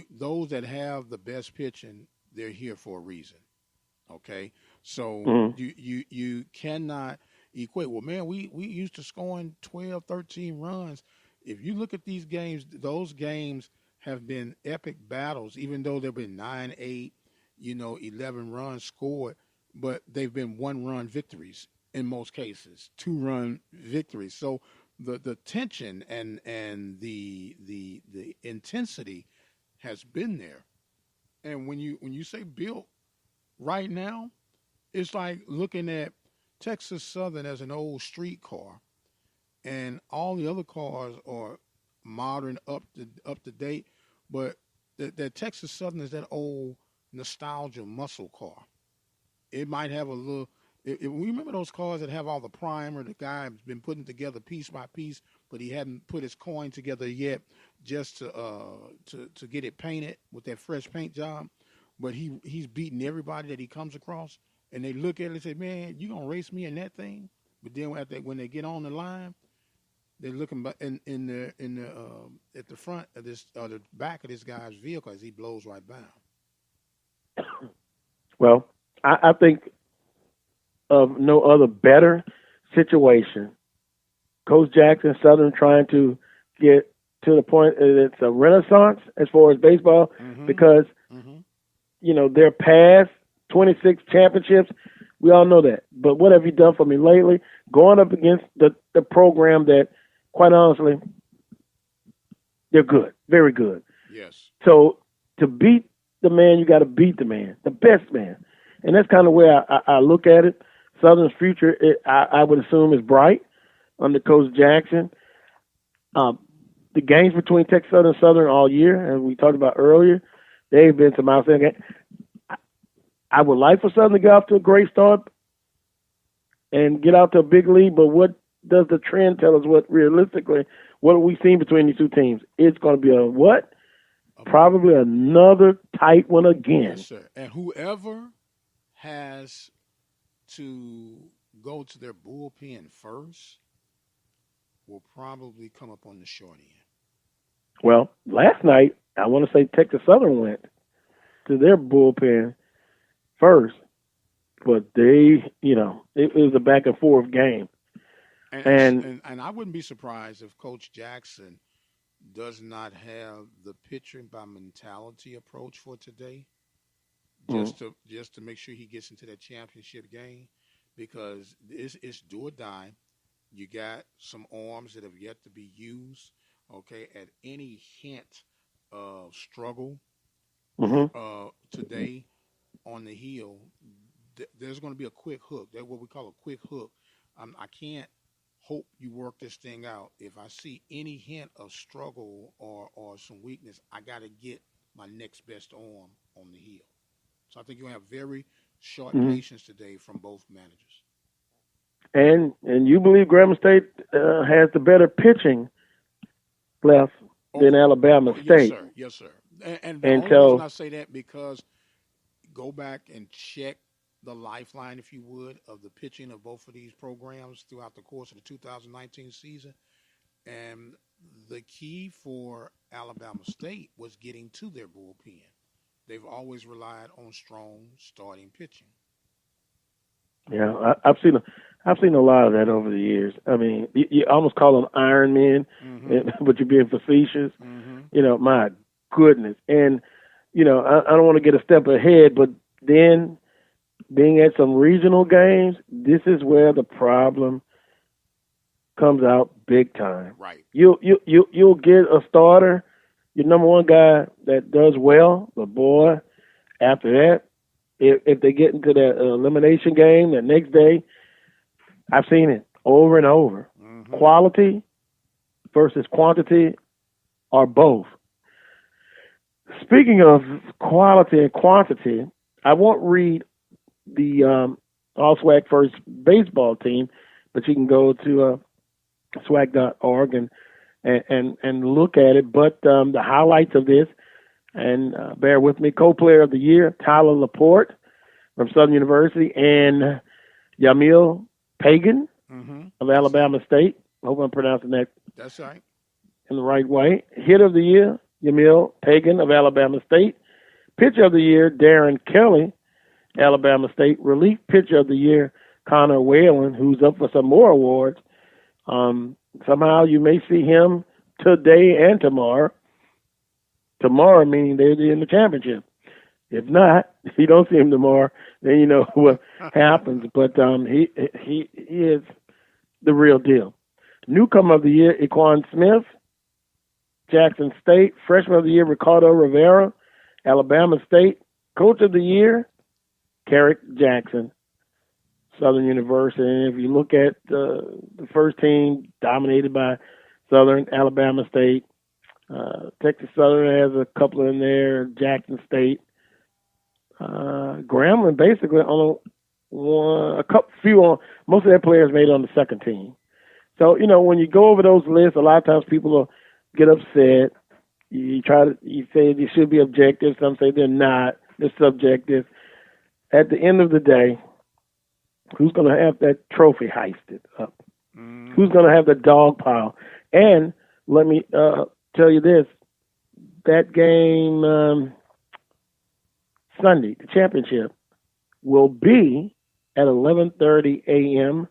those that have the best pitching, they're here for a reason. Okay? So you cannot equate, well, man, we used to scoring 12, 13 runs. if you look at these games, those games have been epic battles, even though there have been 9-8, 11 runs scored, but they've been one-run victories in most cases, two-run victories. So the tension and the intensity has been there. And when you say built right now, it's like looking at Texas Southern as an old street car, and all the other cars are modern, up to date. But the Texas Southern is that old nostalgia muscle car. It might have a little. We remember those cars that have all the primer. The guy's been putting together piece by piece, but he hadn't put his coin together yet, just to get it painted with that fresh paint job. But he's beating everybody that he comes across, and they look at it and say, "Man, you gonna race me in that thing?" But then when they get on the line, they're looking at the front of this or the back of this guy's vehicle as he blows right by him. Well, I think of no other better situation. Coach Jackson, Southern trying to get to the point that it's a renaissance as far as baseball, because they're past 26 championships. We all know that. But what have you done for me lately? Going up against the program that, quite honestly, they're good, very good. Yes. So to beat the man, you got to beat the man, the best man. And that's kind of where I look at it. Southern's future, I would assume, is bright under Coach Jackson. The games between Texas Southern and Southern all year, as we talked about earlier, they've been some outstanding games. I would like for Southern to get off to a great start and get out to a big lead, but what does the trend tell us? What have we seen between these two teams? It's going to be a what? Probably another tight one again. Yes, sir. And whoever has to go to their bullpen first will probably come up on the short end. Well, last night, I want to say Texas Southern went to their bullpen first, but it was a back and forth game. And I wouldn't be surprised if Coach Jackson does not have the pitching by mentality approach for today, just to make sure he gets into that championship game, because it's do or die. You got some arms that have yet to be used. Okay, at any hint of struggle today on the hill, there's going to be a quick hook. That's what we call a quick hook. I can't hope you work this thing out. If I see any hint of struggle or some weakness, I got to get my next best arm on the heel. So I think you're going to have very short patience today from both managers. And you believe Grambling State has the better pitching left than Alabama State. Yes, sir. And the only reason I say that, because go back and check the lifeline, if you would, of the pitching of both of these programs throughout the course of the 2019 season. And the key for Alabama State was getting to their bullpen. They've always relied on strong starting pitching. Yeah, I've seen a lot of that over the years. I mean, you almost call them Iron Men, but you're being facetious. My goodness. And, I don't want to get a step ahead, but then being at some regional games, this is where the problem comes out big time. Right. You'll get a starter, your number one guy that does well, but boy, after that, if they get into that elimination game the next day, I've seen it over and over. Quality versus quantity, or both. Speaking of quality and quantity, I won't read the All-SWAC First baseball team, but you can go to SWAC.org and look at it. But the highlights of this, and bear with me, co-player of the year, Tyler Laporte from Southern University, and Yamil Pagan of Alabama State. I hope I'm pronouncing that That's right. in the right way. Hit of the year, Yamil Pagan of Alabama State. Pitcher of the year, Darren Kelly, Alabama State. Relief pitcher of the year, Connor Whalen, who's up for some more awards. Somehow you may see him today and tomorrow. Tomorrow meaning they're in the championship. If not, if you don't see him tomorrow, then you know what happens. But he is the real deal. Newcomer of the year, Equan Smith, Jackson State. Freshman of the year, Ricardo Rivera, Alabama State. Coach of the year, Carrick Jackson, Southern University. And if you look at the first team, dominated by Southern, Alabama State. Texas Southern has a couple in there, Jackson State. Grambling basically on a couple few on most of their players made on the second team. So when you go over those lists, a lot of times people will get upset. You say they should be objective. Some say they're not. They're subjective. At the end of the day, who's going to have that trophy heisted up? Who's going to have the dog pile? And let me tell you this: that game. Sunday, the championship, will be at 11:30 a.m.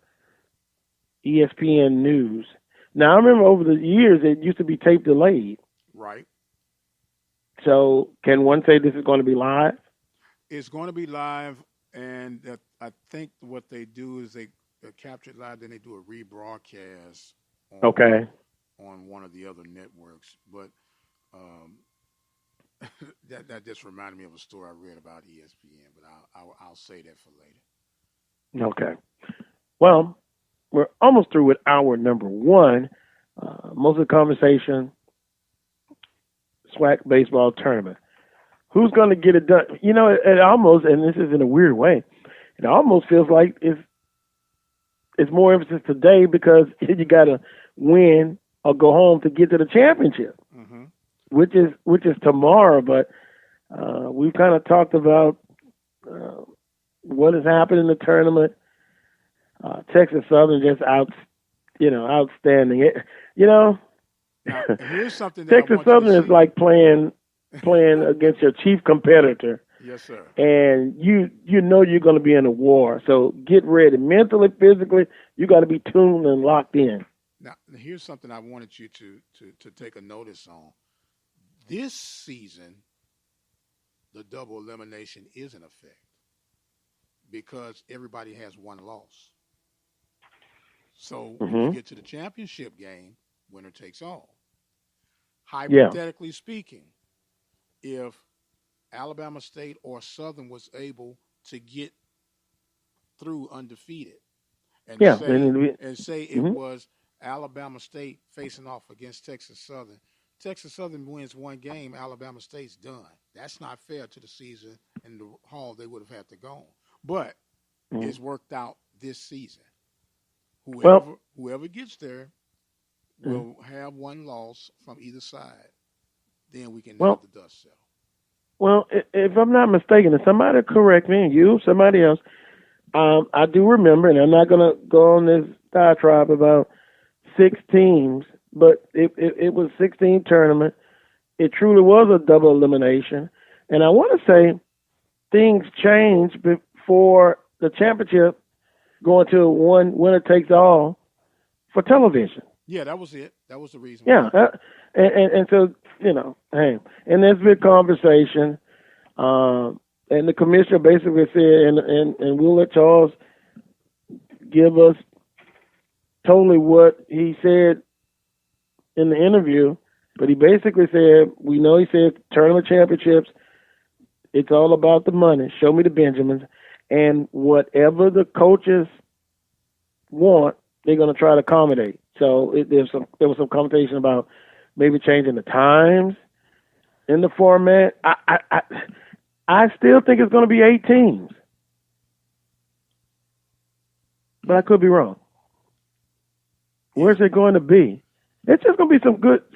ESPN News. Now, I remember over the years it used to be tape delayed. Right. So, can one say this is going to be live? It's going to be live, and I think what they do is they capture it live, then they do a rebroadcast on one of the other networks. But that just reminded me of a story I read about ESPN, but I'll say that for later. Okay. Well, we're almost through with hour number one. Most of the conversation, SWAC baseball tournament. Who's going to get it done? It almost, and this is in a weird way, it almost feels like it's more emphasis today because you got to win or go home to get to the championship. Mm-hmm. Which is tomorrow, but we've kind of talked about what has happened in the tournament. Texas Southern just outstanding. Now, here's something. Texas Southern is like playing against your chief competitor. Yes, sir. And you know you're going to be in a war, so get ready mentally, physically. You got to be tuned and locked in. Now, here's something I wanted you to take a notice on. This season, the double elimination is in effect because everybody has one loss. So when you get to the championship game, winner takes all. Hypothetically speaking, if Alabama State or Southern was able to get through undefeated and say it was Alabama State facing off against Texas Southern, Texas Southern wins one game, Alabama State's done. That's not fair to the season and the haul they would have had to go. But it's worked out this season. Whoever gets there will have one loss from either side. Then we can have the dust settle. Well, if I'm not mistaken, and somebody correct me, you, somebody else, I do remember, and I'm not going to go on this diatribe about 6 teams, but it was 16 tournament. It truly was a double elimination. And I want to say things changed before the championship going to one winner takes all for television. Yeah, that was it. That was the reason. Yeah. And so, hey, and there's been conversation. And the commissioner basically said, and we'll let Charles give us totally what he said in the interview, but he basically said, he said tournament championships, it's all about the money. Show me the Benjamins. And whatever the coaches want, they're going to try to accommodate. So there was some conversation about maybe changing the times in the format. I still think it's going to be 8 teams, but I could be wrong. Where's it going to be? It's just going to be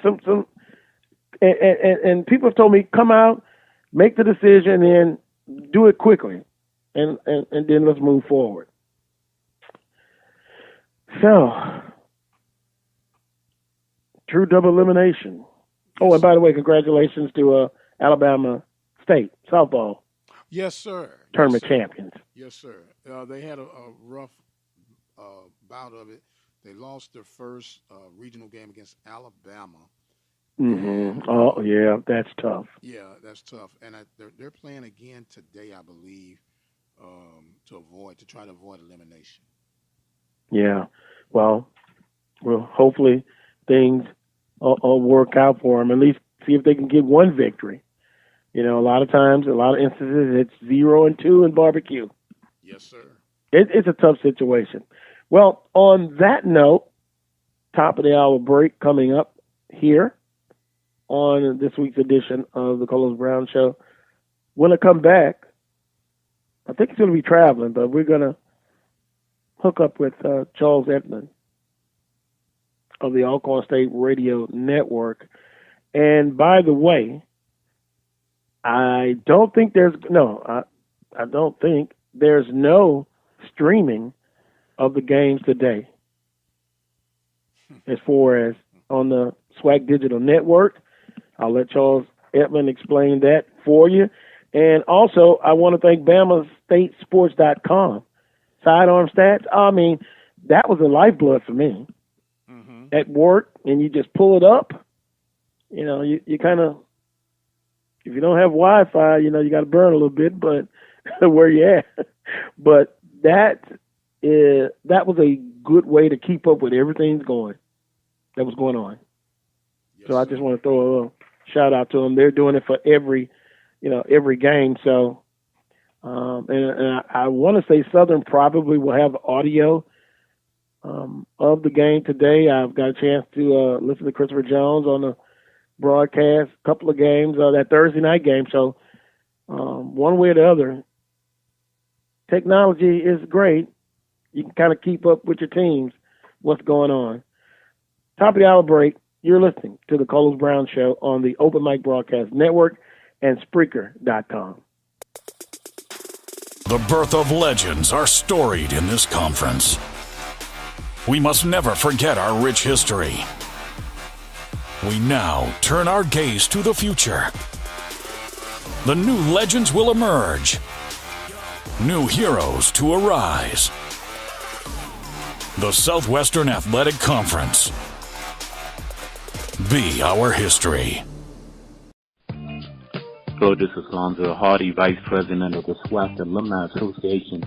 some and people have told me, come out, make the decision, and do it quickly, and then let's move forward. So, true double elimination. Oh, and by the way, congratulations to Alabama State softball. Yes, sir. Tournament champions. Yes, sir. They had a rough bout of it. They lost their first regional game against Alabama And Oh, yeah, that's tough. yeah, that's tough. And they're playing again today, I believe, to try to avoid elimination. Yeah. Well, hopefully things will work out for them. At least see if they can get one victory. A lot of times, a lot of instances, it's 0-2 in barbecue. Yes, sir. It's a tough situation. Well, on that note, top of the hour break coming up here on this week's edition of the Carlos Brown Show. When I come back, I think he's going to be traveling, but we're going to hook up with Charles Edmond of the Alcorn State Radio Network. And by the way, I don't think there's no streaming of the games today as far as on the SWAC Digital Network. I'll let Charles Edmond explain that for you. And also, I want to thank BamaStateSports.com. Sidearm stats, I mean, that was a lifeblood for me. At work, and you just pull it up. You kind of, if you don't have Wi-Fi, you got to burn a little bit, but where you at. But that was a good way to keep up with everything that was going on. Yes, so I just want to throw a little shout out to them. They're doing it for every game. So, and I want to say Southern probably will have audio of the game today. I've got a chance to listen to Christopher Jones on the broadcast, a couple of games, that Thursday night game. So one way or the other, technology is great. You can kind of keep up with your teams, what's going on. Top of the hour break, you're listening to the Carlos Brown Show on the Open Mic Broadcast Network and Spreaker.com. The birth of legends are storied in this conference. We must never forget our rich history. We now turn our gaze to the future. The new legends will emerge. New heroes to arise. The Southwestern Athletic Conference. Be our history. Hello, this is Lonzo Hardy, Vice President of the SWAC Alumni Association.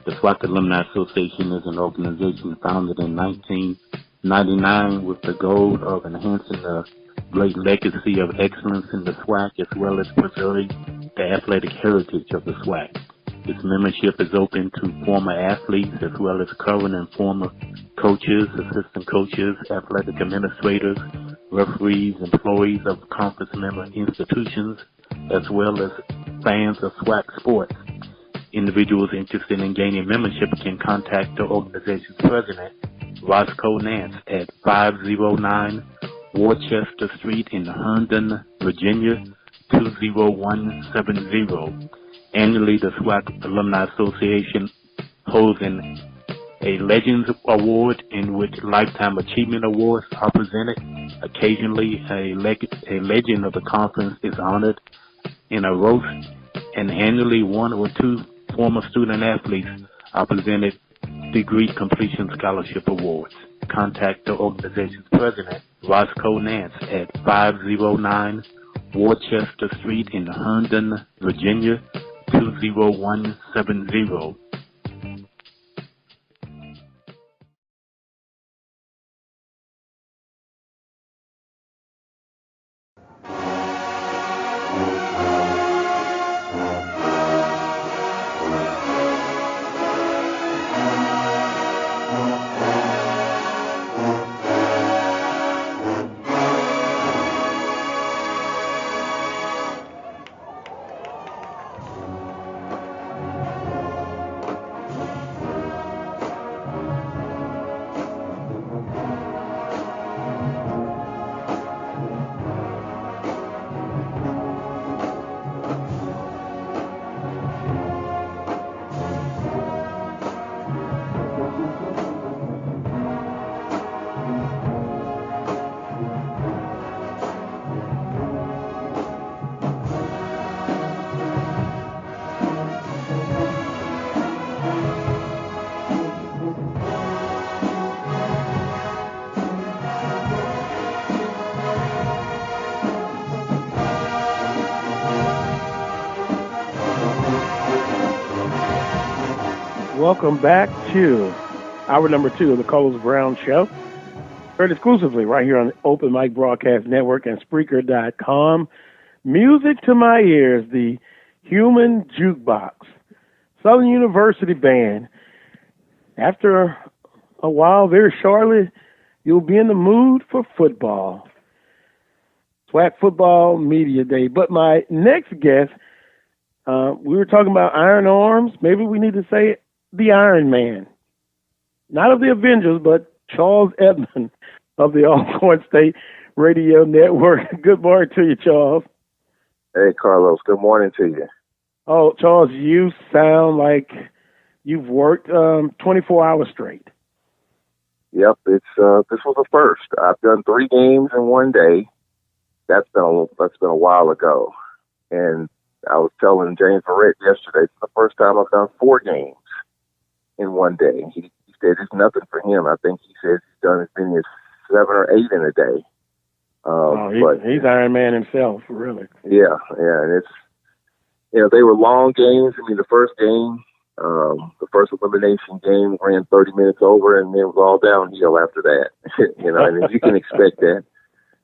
The SWAC Alumni Association is an organization founded in 1999 with the goal of enhancing the great legacy of excellence in the SWAC as well as preserving the athletic heritage of the SWAC. Its membership is open to former athletes as well as current and former coaches, assistant coaches, athletic administrators, referees, employees of conference member institutions, as well as fans of SWAC sports. Individuals interested in gaining membership can contact the organization's president, Roscoe Nance, at 509 Worcester Street in Herndon, Virginia, 20170. Annually, the SWAC Alumni Association holds a Legends Award in which Lifetime Achievement Awards are presented. Occasionally, a legend of the conference is honored in a roast, and annually one or two former student athletes are presented degree completion scholarship awards. Contact the organization's president, Roscoe Nance, at 509 Worcester Street in Herndon, Virginia, 20170. Welcome back to hour number 2 of the Carlos Brown Show. Heard exclusively right here on the Open Mic Broadcast Network and Spreaker.com. Music to my ears, the Human Jukebox. Southern University Band. After a while, very shortly, you'll be in the mood for football. SWAC Football Media Day. But my next guest, we were talking about Iron Arms. Maybe we need to say the Iron Man. Not of the Avengers, but Charles Edmond of the Alcorn State Radio Network. Good morning to you, Charles. Hey, Carlos. Good morning to you. Oh, Charles, you sound like you've worked 24 hours straight. Yep, this was a first. I've done 3 games in one day. That's been a while ago. And I was telling James Barrett yesterday, it's the first time I've done 4 games in one day. He said it's nothing for him. I think he said he's done as many as 7 or 8 in a day. He's Iron Man himself, really. Yeah, and it's, they were long games. I mean, the first game, the first elimination game ran 30 minutes over, and then it was all downhill after that. And you can expect that.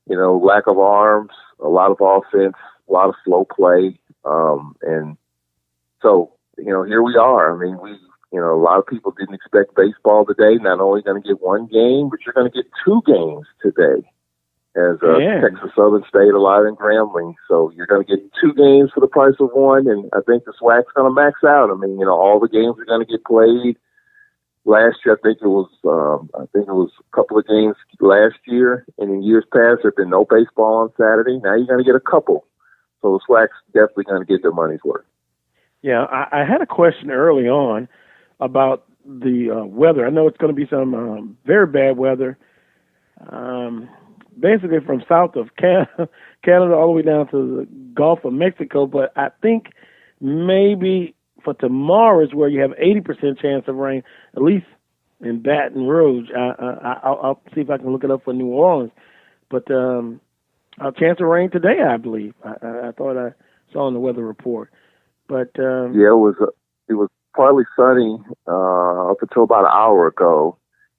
Lack of arms, a lot of offense, a lot of slow play. And so, here we are. I mean, a lot of people didn't expect baseball today. Not only going to get 1 game, but you're going to get 2 games today as Texas Southern State, Alive, and Grambling. So you're going to get 2 games for the price of 1, and I think the SWAC's going to max out. I mean, all the games are going to get played. Last year, I think it was a couple of games last year, and in years past, there's been no baseball on Saturday. Now you're going to get a couple. So the SWAC's definitely going to get their money's worth. Yeah, I had a question early on about the weather. I know it's going to be some very bad weather, basically from south of Canada all the way down to the Gulf of Mexico. But I think maybe for tomorrow is where you have 80% chance of rain, at least in Baton Rouge. I'll see if I can look it up for New Orleans. But a chance of rain today, I believe. I thought I saw in the weather report. But it was partly sunny up until about an hour ago,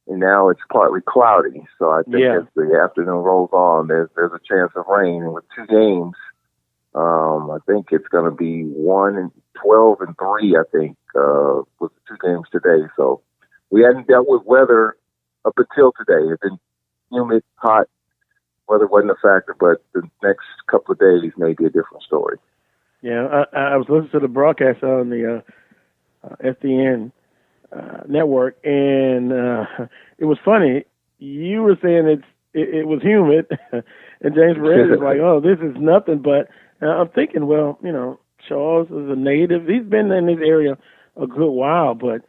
and now it's partly cloudy. So I think as the afternoon rolls on, there's a chance of rain. And with 2 games, I think it's going to be 1 and 12 and 3. I think with the 2 games today. So we hadn't dealt with weather up until today. It's been humid, hot. Weather wasn't a factor, but the next couple of days may be a different story. Yeah, I was listening to the broadcast on the SDN network, and it was funny. You were saying it was humid, and James Barrett is like, "Oh, this is nothing." But I'm thinking, well, Charles is a native. He's been in this area a good while, but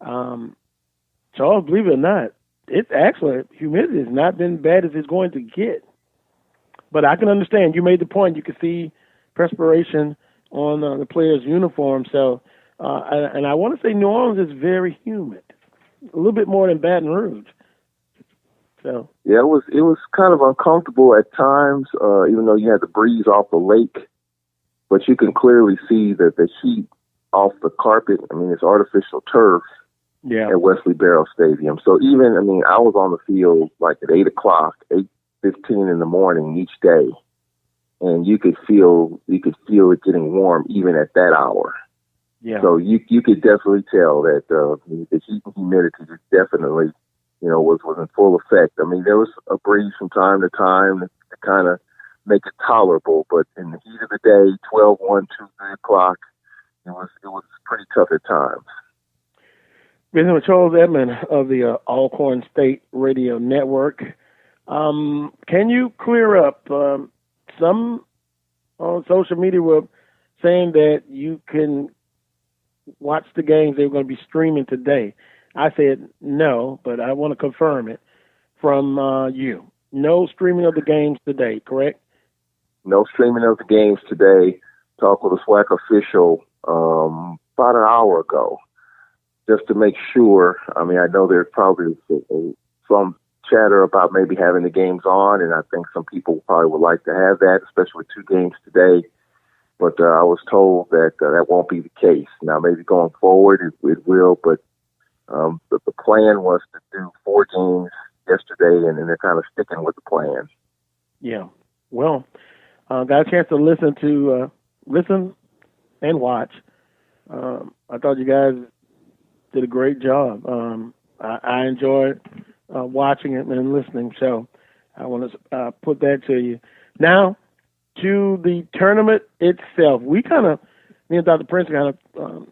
Charles, believe it or not, it's actually humidity has not been bad as it's going to get. But I can understand. You made the point. You can see perspiration on the players' uniform. So, and I want to say New Orleans is very humid, a little bit more than Baton Rouge. So yeah, it was kind of uncomfortable at times, even though you had the breeze off the lake. But you can clearly see that the heat off the carpet. I mean, it's artificial turf at Wesley Barrow Stadium. So even, I was on the field like at 8 o'clock, 8:15 in the morning each day. And you could feel it getting warm even at that hour. Yeah. So you could definitely tell that the heat and humidity just definitely, was in full effect. There was a breeze from time to time to kind of make it tolerable, but in the heat of the day, 12, 1, 2, 3 o'clock, it was pretty tough at times. Visiting with Charles Edmond of the Alcorn State Radio Network. Can you clear up? Some on social media were saying that you can watch the games they're going to be streaming today. I said no, but I want to confirm it from you. No streaming of the games today, correct? No streaming of the games today. Talked with a SWAC official about an hour ago just to make sure. I know there's probably some chatter about maybe having the games on, and I think some people probably would like to have that, especially with 2 games today. But I was told that that won't be the case. Now, maybe going forward it will, but the plan was to do 4 games yesterday, and then they're kind of sticking with the plan. Yeah. Well, got a chance to listen and watch. I thought you guys did a great job. I enjoyed watching it and listening, so I want to put that to you. Now, to the tournament itself, me and Dr. Prince kind of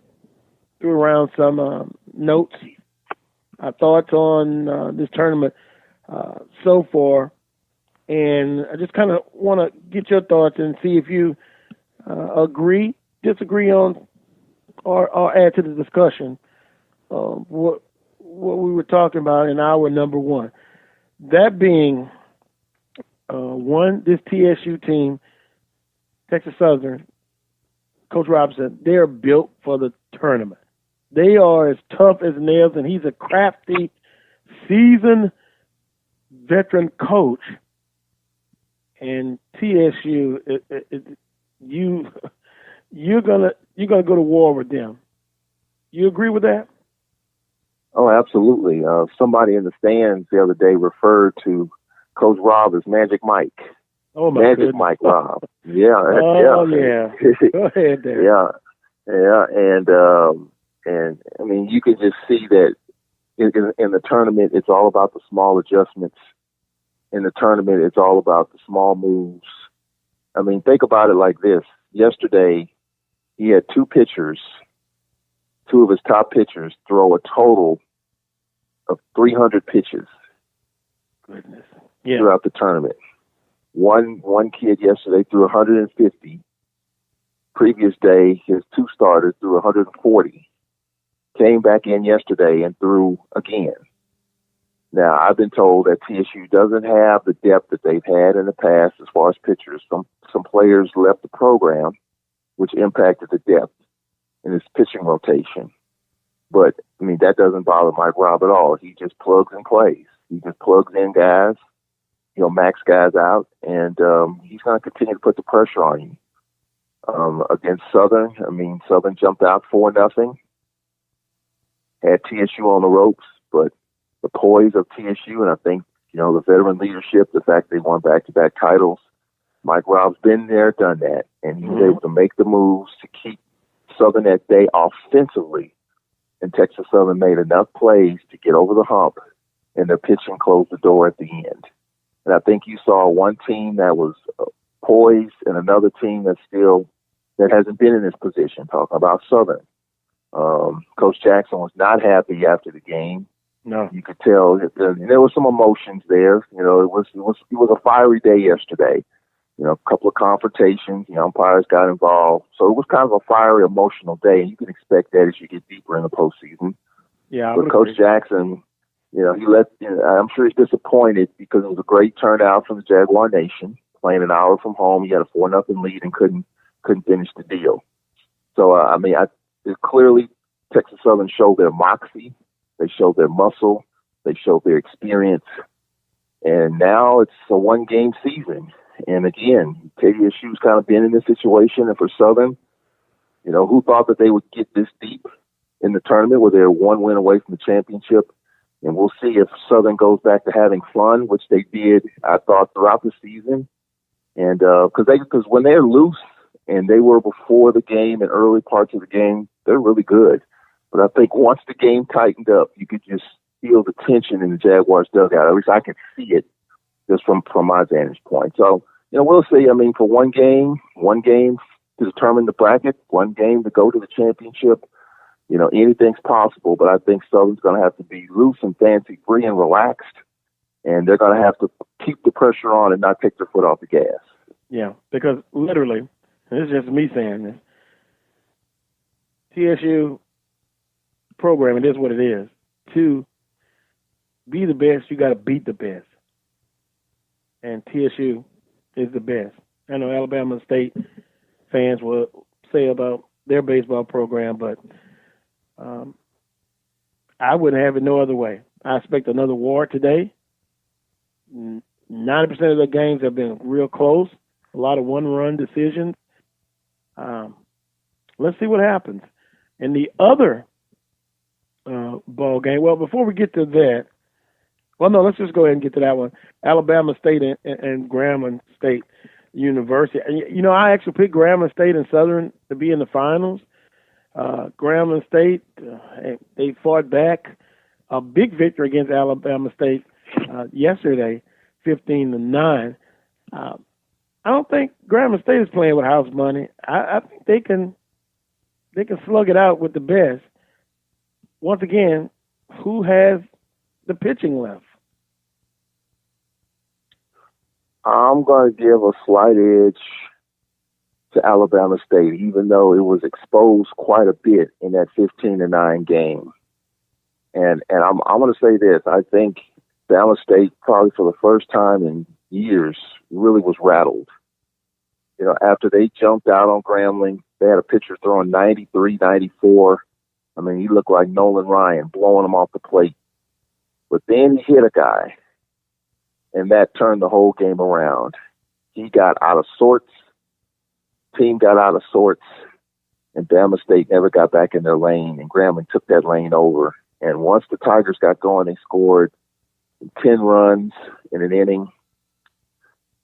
threw around some notes, our thoughts on this tournament so far, and I just kind of want to get your thoughts and see if you agree, disagree on, or add to the discussion what we were talking about in our number one. That being, this TSU team, Texas Southern, Coach Robinson, they're built for the tournament. They are as tough as nails, and he's a crafty, seasoned veteran coach. And TSU, you're gonna go to war with them. You agree with that? Oh, absolutely. Somebody in the stands the other day referred to Coach Rob as Magic Mike. Oh, my Magic goodness. Mike Rob. Yeah. Oh, yeah. Go ahead there. Yeah. And I mean, you can just see that in the tournament, it's all about the small adjustments. In the tournament, it's all about the small moves. I mean, think about it like this. Yesterday, he had 2 pitchers, 2 of his top pitchers, throw a total of 300 pitches. Goodness. Yeah. Throughout the tournament. One kid yesterday threw 150. Previous day, his 2 starters threw 140. Came back in yesterday and threw again. Now, I've been told that TSU doesn't have the depth that they've had in the past as far as pitchers. Some players left the program, which impacted the depth in his pitching rotation. But, I mean, that doesn't bother Mike Robb at all. He just plugs and plays. He just plugs in guys, max guys out, and he's going to continue to put the pressure on you. Against Southern, I mean, Southern jumped out 4-0, had TSU on the ropes, but the poise of TSU, and I think, the veteran leadership, the fact they won back-to-back titles, Mike Robb's been there, done that, and he was able to make the moves to keep Southern at bay offensively, and Texas Southern made enough plays to get over the hump, and their pitching closed the door at the end. And I think you saw one team that was poised and another team that hasn't been in this position, talking about Southern. Coach Jackson was not happy after the game. No, you could tell there were some emotions there. It was a fiery day yesterday. A couple of confrontations. Umpires got involved, so it was kind of a fiery, emotional day. And you can expect that as you get deeper in the postseason. Yeah, but Coach Jackson, he let. I'm sure he's disappointed because it was a great turnout from the Jaguar Nation. Playing an hour from home, he had a 4-0 lead and couldn't finish the deal. So clearly Texas Southern showed their moxie. They showed their muscle. They showed their experience. And now it's a 1-game season. And again, TSU's kind of been in this situation. And for Southern, who thought that they would get this deep in the tournament where they're 1 win away from the championship? And we'll see if Southern goes back to having fun, which they did, I thought, throughout the season. And because when they're loose, and they were before the game and early parts of the game, they're really good. But I think once the game tightened up, you could just feel the tension in the Jaguars' dugout. At least I could see it just from my vantage point. So, we'll see. I mean, for one game to determine the bracket, 1 game to go to the championship, anything's possible. But I think Southern's going to have to be loose and fancy-free and relaxed, and they're going to have to keep the pressure on and not take their foot off the gas. Yeah, because literally, and this is just me saying this, TSU program, it is what it is. To be the best, you got to beat the best. And TSU is the best. I know Alabama State fans will say about their baseball program, but I wouldn't have it no other way. I expect another war today. 90% of the games have been real close, a lot of one-run decisions. Let's see what happens. And the other ball game. Well, before we get to that, well, no, let's just go ahead and get to that one. Alabama State and Grambling State University. You know, I actually picked Grambling State and Southern to be in the finals. Grambling State, they fought back a big victory against Alabama State yesterday, 15-9. I don't think Grambling State is playing with house money. I think they can slug it out with the best. Once again, who has the pitching left? I'm going to give a slight edge to Alabama State, even though it was exposed quite a bit in that 15-9 game. And I'm going to say this. I think Alabama State, probably for the first time in years, really was rattled. You know, after they jumped out on Grambling, they had a pitcher throwing 93, 94. I mean, he looked like Nolan Ryan, blowing him off the plate. But then he hit a guy, and that turned the whole game around. He got out of sorts. Team got out of sorts, and Bama State never got back in their lane, and Grambling took that lane over. And once the Tigers got going, they scored 10 runs in an inning,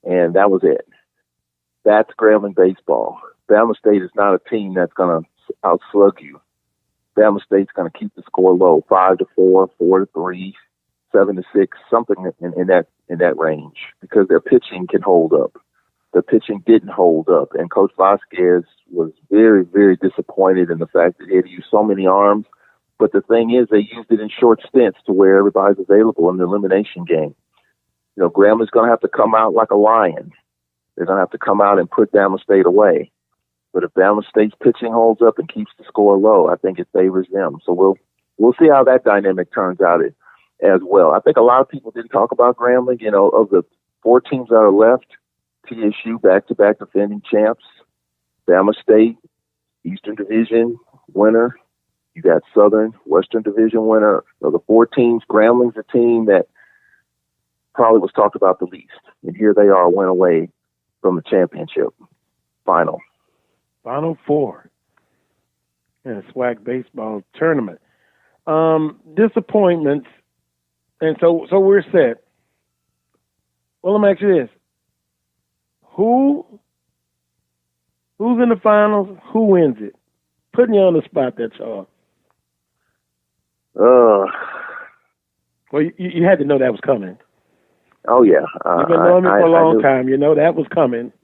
and that was it. That's Grambling baseball. Bama State is not a team that's going to outslug you. Bama State's going to keep the score low, 5-4, 4-3, 7-6, something in that range, because their pitching can hold up. The pitching didn't hold up, and Coach Vasquez was very, very disappointed in the fact that he had used so many arms. But the thing is, they used it in short stints to where everybody's available in the elimination game. You know, Grambling's going to have to come out like a lion. They're going to have to come out and put Bama State away. But if Bama State's pitching holds up and keeps the score low, I think it favors them. So we'll see how that dynamic turns out as well. I think a lot of people didn't talk about Grambling. You know, of the 4 teams that are left, TSU back-to-back defending champs, Bama State, Eastern Division winner. You got Southern, Western Division winner. Of the 4 teams, Grambling's a team that probably was talked about the least. And here they are, went away from the championship final. Final 4 in a SWAC baseball tournament. Disappointments, and so we're set. Well, let me ask you this: who's in the finals? Who wins it? Putting you on the spot, that's all. Well, you had to know that was coming. Oh yeah, you've been knowing me for a long time. You know that was coming.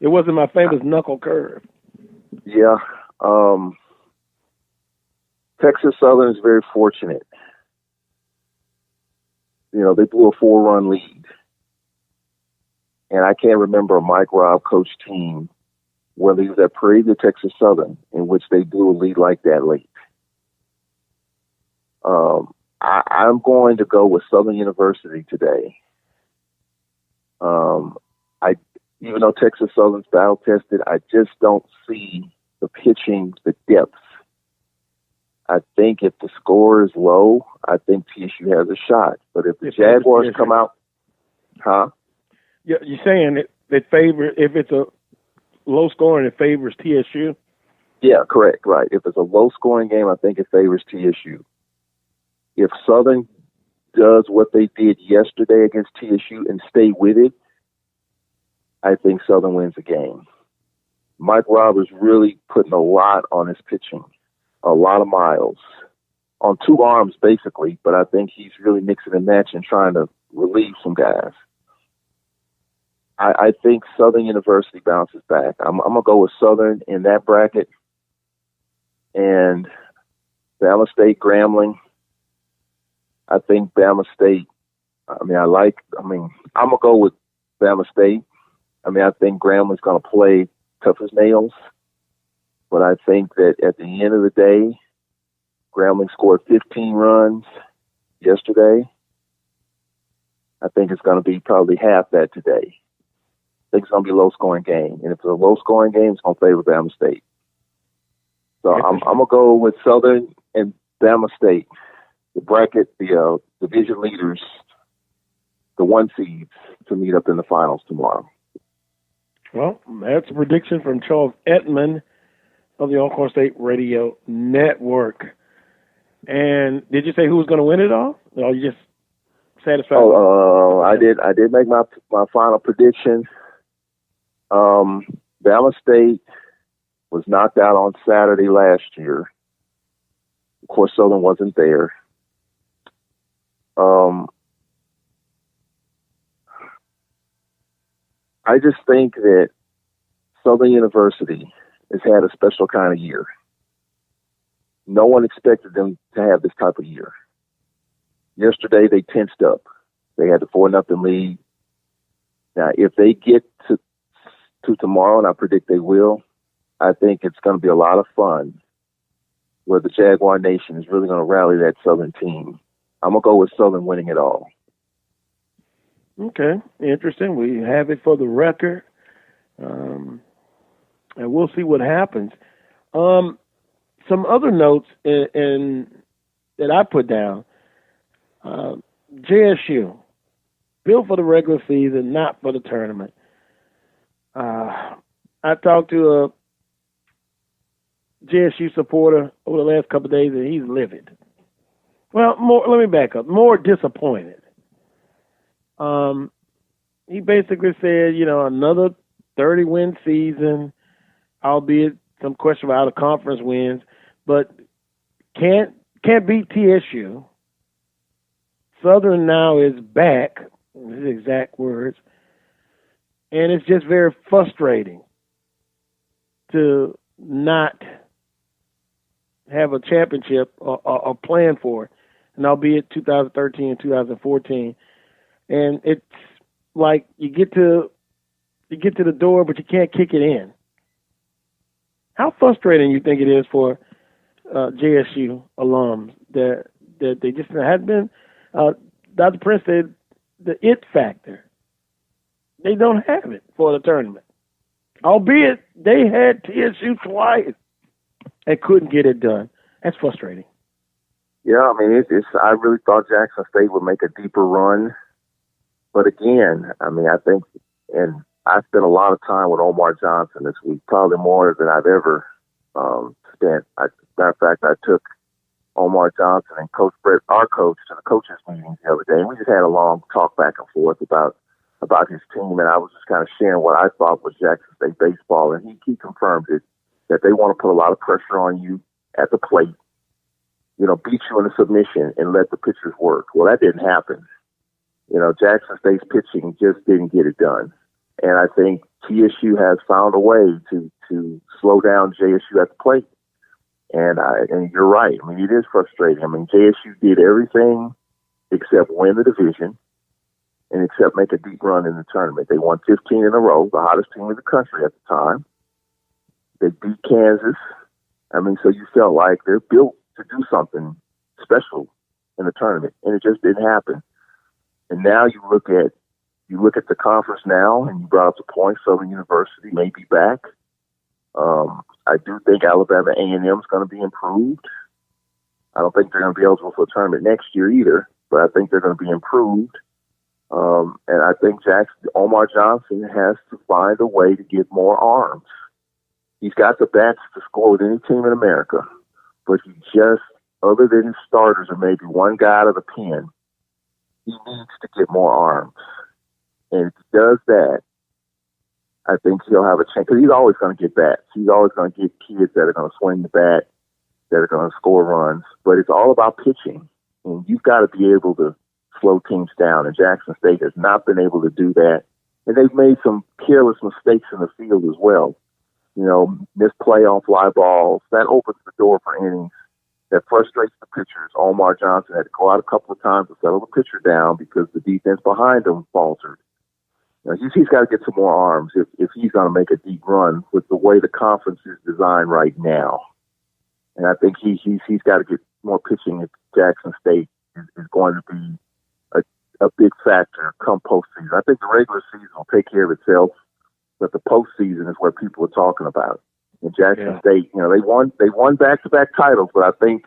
It wasn't my famous knuckle curve. Yeah. Texas Southern is very fortunate. You know, they blew a 4-run lead. And I can't remember a Mike Robb coached team, whether he was at Prairie or Texas Southern, in which they blew a lead like that late. I'm going to go with Southern University today. Even though Texas Southern's battle tested, I just don't see the pitching, the depth. I think if the score is low, I think TSU has a shot. But if the Jaguars come out, Yeah, you're saying it favors, if it's a low scoring, it favors TSU? Yeah, correct, right. If it's a low scoring game, I think it favors TSU. If Southern does what they did yesterday against TSU and stay with it, I think Southern wins the game. Mike Robb is really putting a lot on his pitching, a lot of miles, on 2 arms basically, but I think he's really mixing and matching, trying to relieve some guys. I think Southern University bounces back. I'm going to go with Southern in that bracket, and Bama State, Grambling. I think Bama State, I'm going to go with Bama State. I think Grambling's going to play tough as nails, but I think that at the end of the day, Grambling scored 15 runs yesterday. I think it's going to be probably half that today. I think it's going to be a low-scoring game, and if it's a low-scoring game, it's going to favor Bama State. So I'm going to go with Southern and Bama State, the bracket, the division leaders, the 1 seeds, to meet up in the finals tomorrow. Well, that's a prediction from Charles Ettman of the Alcorn State Radio Network. And did you say who was going to win it all? Or are you just satisfied? I did make my final prediction. Bama State was knocked out on Saturday last year. Of course, Southern wasn't there. I just think that Southern University has had a special kind of year. No one expected them to have this type of year. Yesterday, they tensed up. They had the 4-0 lead. Now, if they get to tomorrow, and I predict they will, I think it's going to be a lot of fun where the Jaguar Nation is really going to rally that Southern team. I'm going to go with Southern winning it all. Okay, interesting. We have it for the record, and we'll see what happens. Some other notes that I put down, JSU, built for the regular season, not for the tournament. I talked to a JSU supporter over the last couple of days, and he's livid. Well, let me back up. More disappointed. He basically said, another 30-win season, albeit some questionable out-of-conference wins, but can't beat TSU. Southern now is back, his exact words, and it's just very frustrating to not have a championship or plan for it, and albeit 2013 and 2014. And it's like you get to the door, but you can't kick it in. How frustrating you think it is for JSU alums that they just had been? Dr. Prince said the it factor. They don't have it for the tournament, albeit they had TSU twice and couldn't get it done. That's frustrating. Yeah, I mean, I really thought Jackson State would make a deeper run. But again, I mean, I think, and I spent a lot of time with Omar Johnson this week, probably more than I've ever spent. Matter of fact, I took Omar Johnson and Coach Brett, our coach, to the coaches meeting the other day, and we just had a long talk back and forth about his team, and I was just kind of sharing what I thought was Jackson State baseball, and he confirmed it, that they want to put a lot of pressure on you at the plate, beat you in a submission and let the pitchers work. Well, that didn't happen. Jackson State's pitching just didn't get it done. And I think TSU has found a way to slow down JSU at the plate. And you're right. I mean, it is frustrating. I mean, JSU did everything except win the division and except make a deep run in the tournament. They won 15 in a row, the hottest team in the country at the time. They beat Kansas. I mean, so you felt like they're built to do something special in the tournament, and it just didn't happen. And now you look at the conference now, and you brought up the point, Southern University may be back. I do think Alabama A&M is going to be improved. I don't think they're going to be eligible for a tournament next year either, but I think they're going to be improved. And I think Omar Johnson has to find a way to get more arms. He's got the bats to score with any team in America, but he just, other than his starters or maybe one guy out of the pen, he needs to get more arms. And if he does that, I think he'll have a chance. Because he's always going to get bats. He's always going to get kids that are going to swing the bat, that are going to score runs. But it's all about pitching. And you've got to be able to slow teams down. And Jackson State has not been able to do that. And they've made some careless mistakes in the field as well. Misplay on fly balls. That opens the door for innings. That frustrates the pitchers. Omar Johnson had to go out a couple of times to settle the pitcher down because the defense behind him faltered. He's got to get some more arms if he's going to make a deep run with the way the conference is designed right now. And I think he's got to get more pitching at Jackson State is going to be a big factor come postseason. I think the regular season will take care of itself, but the postseason is where people are talking about. In Jackson State, they won back-to-back titles, but I think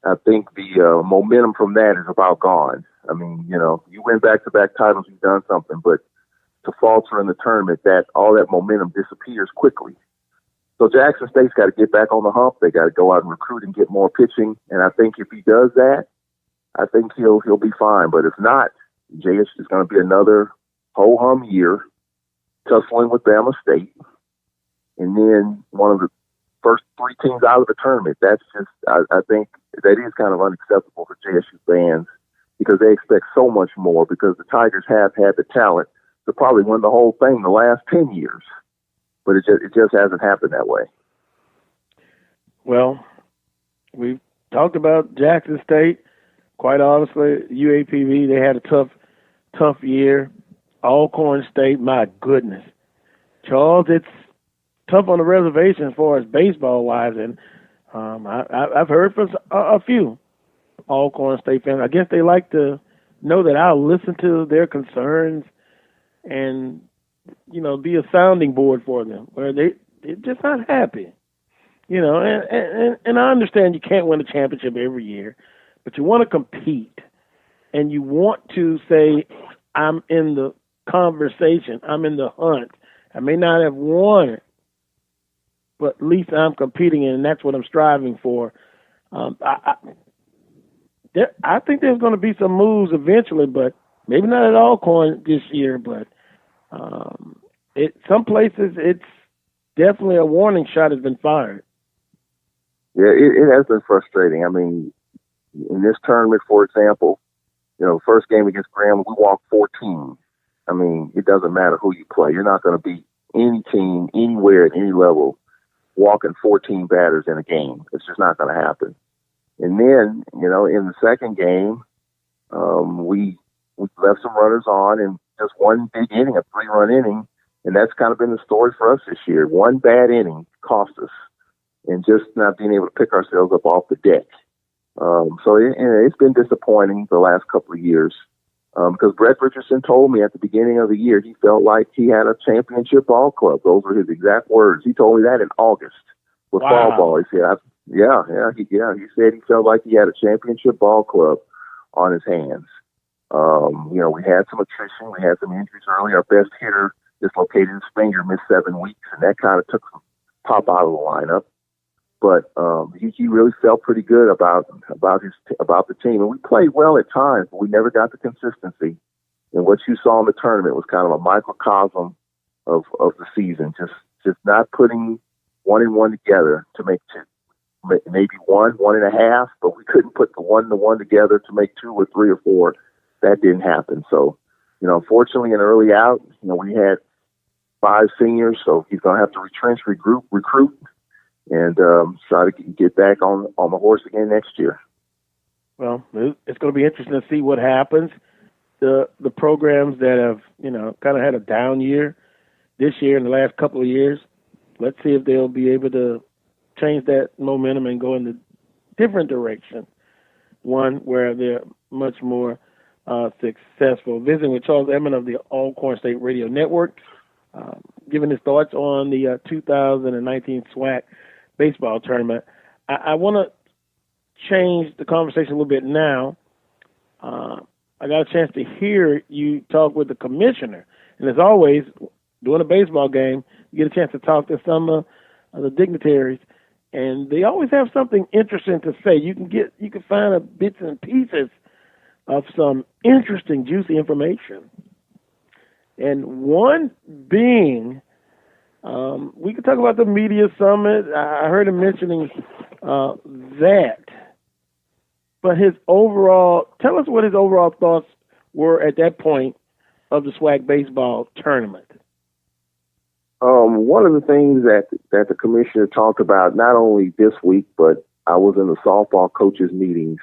the momentum from that is about gone. I mean, you win back-to-back titles, you've done something, but to falter in the tournament, that all that momentum disappears quickly. So Jackson State's got to get back on the hump. They got to go out and recruit and get more pitching. And I think if he does that, I think he'll be fine. But if not, JS is going to be another ho-hum year, tussling with Bama State, and then one of the first three teams out of the tournament. That's just, I think that is kind of unacceptable for JSU fans because they expect so much more because the Tigers have had the talent to probably win the whole thing the last 10 years. But it just hasn't happened that way. Well, we've talked about Jackson State. Quite honestly, UAPB, they had a tough year. Alcorn State, my goodness. Charles, it's tough on the reservation as far as baseball-wise, and I've heard from a few Alcorn State fans. I guess they like to know that I'll listen to their concerns and, be a sounding board for them, where they're just not happy. And I understand you can't win a championship every year, but you want to compete, and you want to say, I'm in the conversation, I'm in the hunt. I may not have won it, but at least I'm competing, and that's what I'm striving for. I think there's going to be some moves eventually, but maybe not at Alcorn this year, but some places it's definitely a warning shot has been fired. Yeah, it has been frustrating. I mean, in this tournament, for example, first game against Graham, we walked 14. I mean, it doesn't matter who you play. You're not going to beat any team anywhere at any level walking 14 batters in a game. It's just not going to happen. And then, in the second game, we left some runners on and just one big inning, a 3-run inning, and that's kind of been the story for us this year. One bad inning cost us, and just not being able to pick ourselves up off the deck. So it's been disappointing the last couple of years because Brett Richardson told me at the beginning of the year he felt like he had a championship ball club. Those were his exact words. He told me that in August with fall ball. He said, he said he felt like he had a championship ball club on his hands. We had some attrition. We had some injuries early. Our best hitter dislocated his finger, missed 7 weeks, and that kind of took some pop out of the lineup. But he really felt pretty good about the team, and we played well at times, but we never got the consistency. And what you saw in the tournament was kind of a microcosm of the season, just not putting 1 and 1 together to make 2, maybe 1.5, but we couldn't put the 1 and 1 together to make 2 or 3 or 4. That didn't happen. So, unfortunately, an early out, we had 5 seniors, so he's going to have to retrench, recruit, and try to get back on the horse again next year. Well, it's going to be interesting to see what happens. The programs that have, kind of had a down year this year and the last couple of years, let's see if they'll be able to change that momentum and go in a different direction, one where they're much more successful. Visiting with Charles Edmond of the Alcorn State Radio Network, giving his thoughts on the 2019 SWAC baseball tournament. I want to change the conversation a little bit now. I got a chance to hear you talk with the commissioner, and as always, during a baseball game, you get a chance to talk to some of the dignitaries, and they always have something interesting to say. You can find bits and pieces of some interesting, juicy information. And one being, we could talk about the media summit. I heard him mentioning that. But tell us what his overall thoughts were at that point of the SWAC baseball tournament. One of the things that the commissioner talked about, not only this week, but I was in the softball coaches meetings.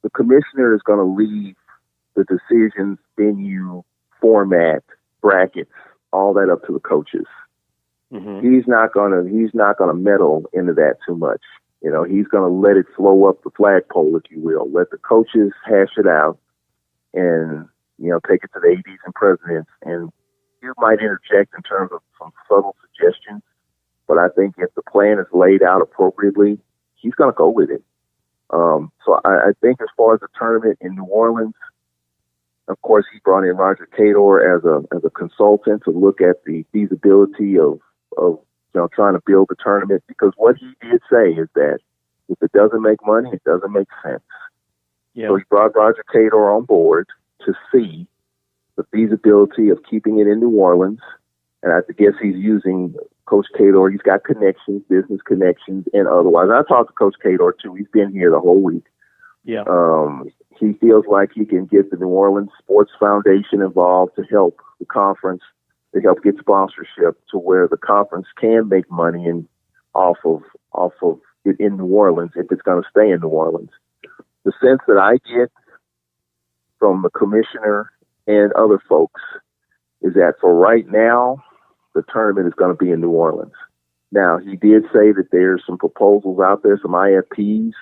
The commissioner is going to leave the decisions, venue, format, brackets, all that up to the coaches. Mm-hmm. He's not gonna meddle into that too much. He's gonna let it flow up the flagpole, if you will. Let the coaches hash it out, and take it to the ADs and presidents. And you might interject in terms of some subtle suggestions, but I think if the plan is laid out appropriately, he's gonna go with it. So I think as far as the tournament in New Orleans, Of course, he brought in Roger Cador as a consultant to look at the feasibility of trying to build the tournament, because what he did say is that if it doesn't make money, it doesn't make sense. Yeah. So he brought Roger Cador on board to see the feasibility of keeping it in New Orleans. And I guess he's using Coach Cador. He's got connections, business connections, and otherwise. I talked to Coach Cador, too. He's been here the whole week. Yeah. He feels like he can get the New Orleans Sports Foundation involved to help the conference, to help get sponsorship to where the conference can make money off of it in New Orleans if it's going to stay in New Orleans. The sense that I get from the commissioner and other folks is that for right now, the tournament is going to be in New Orleans. Now, he did say that there's some proposals out there, some IFPs.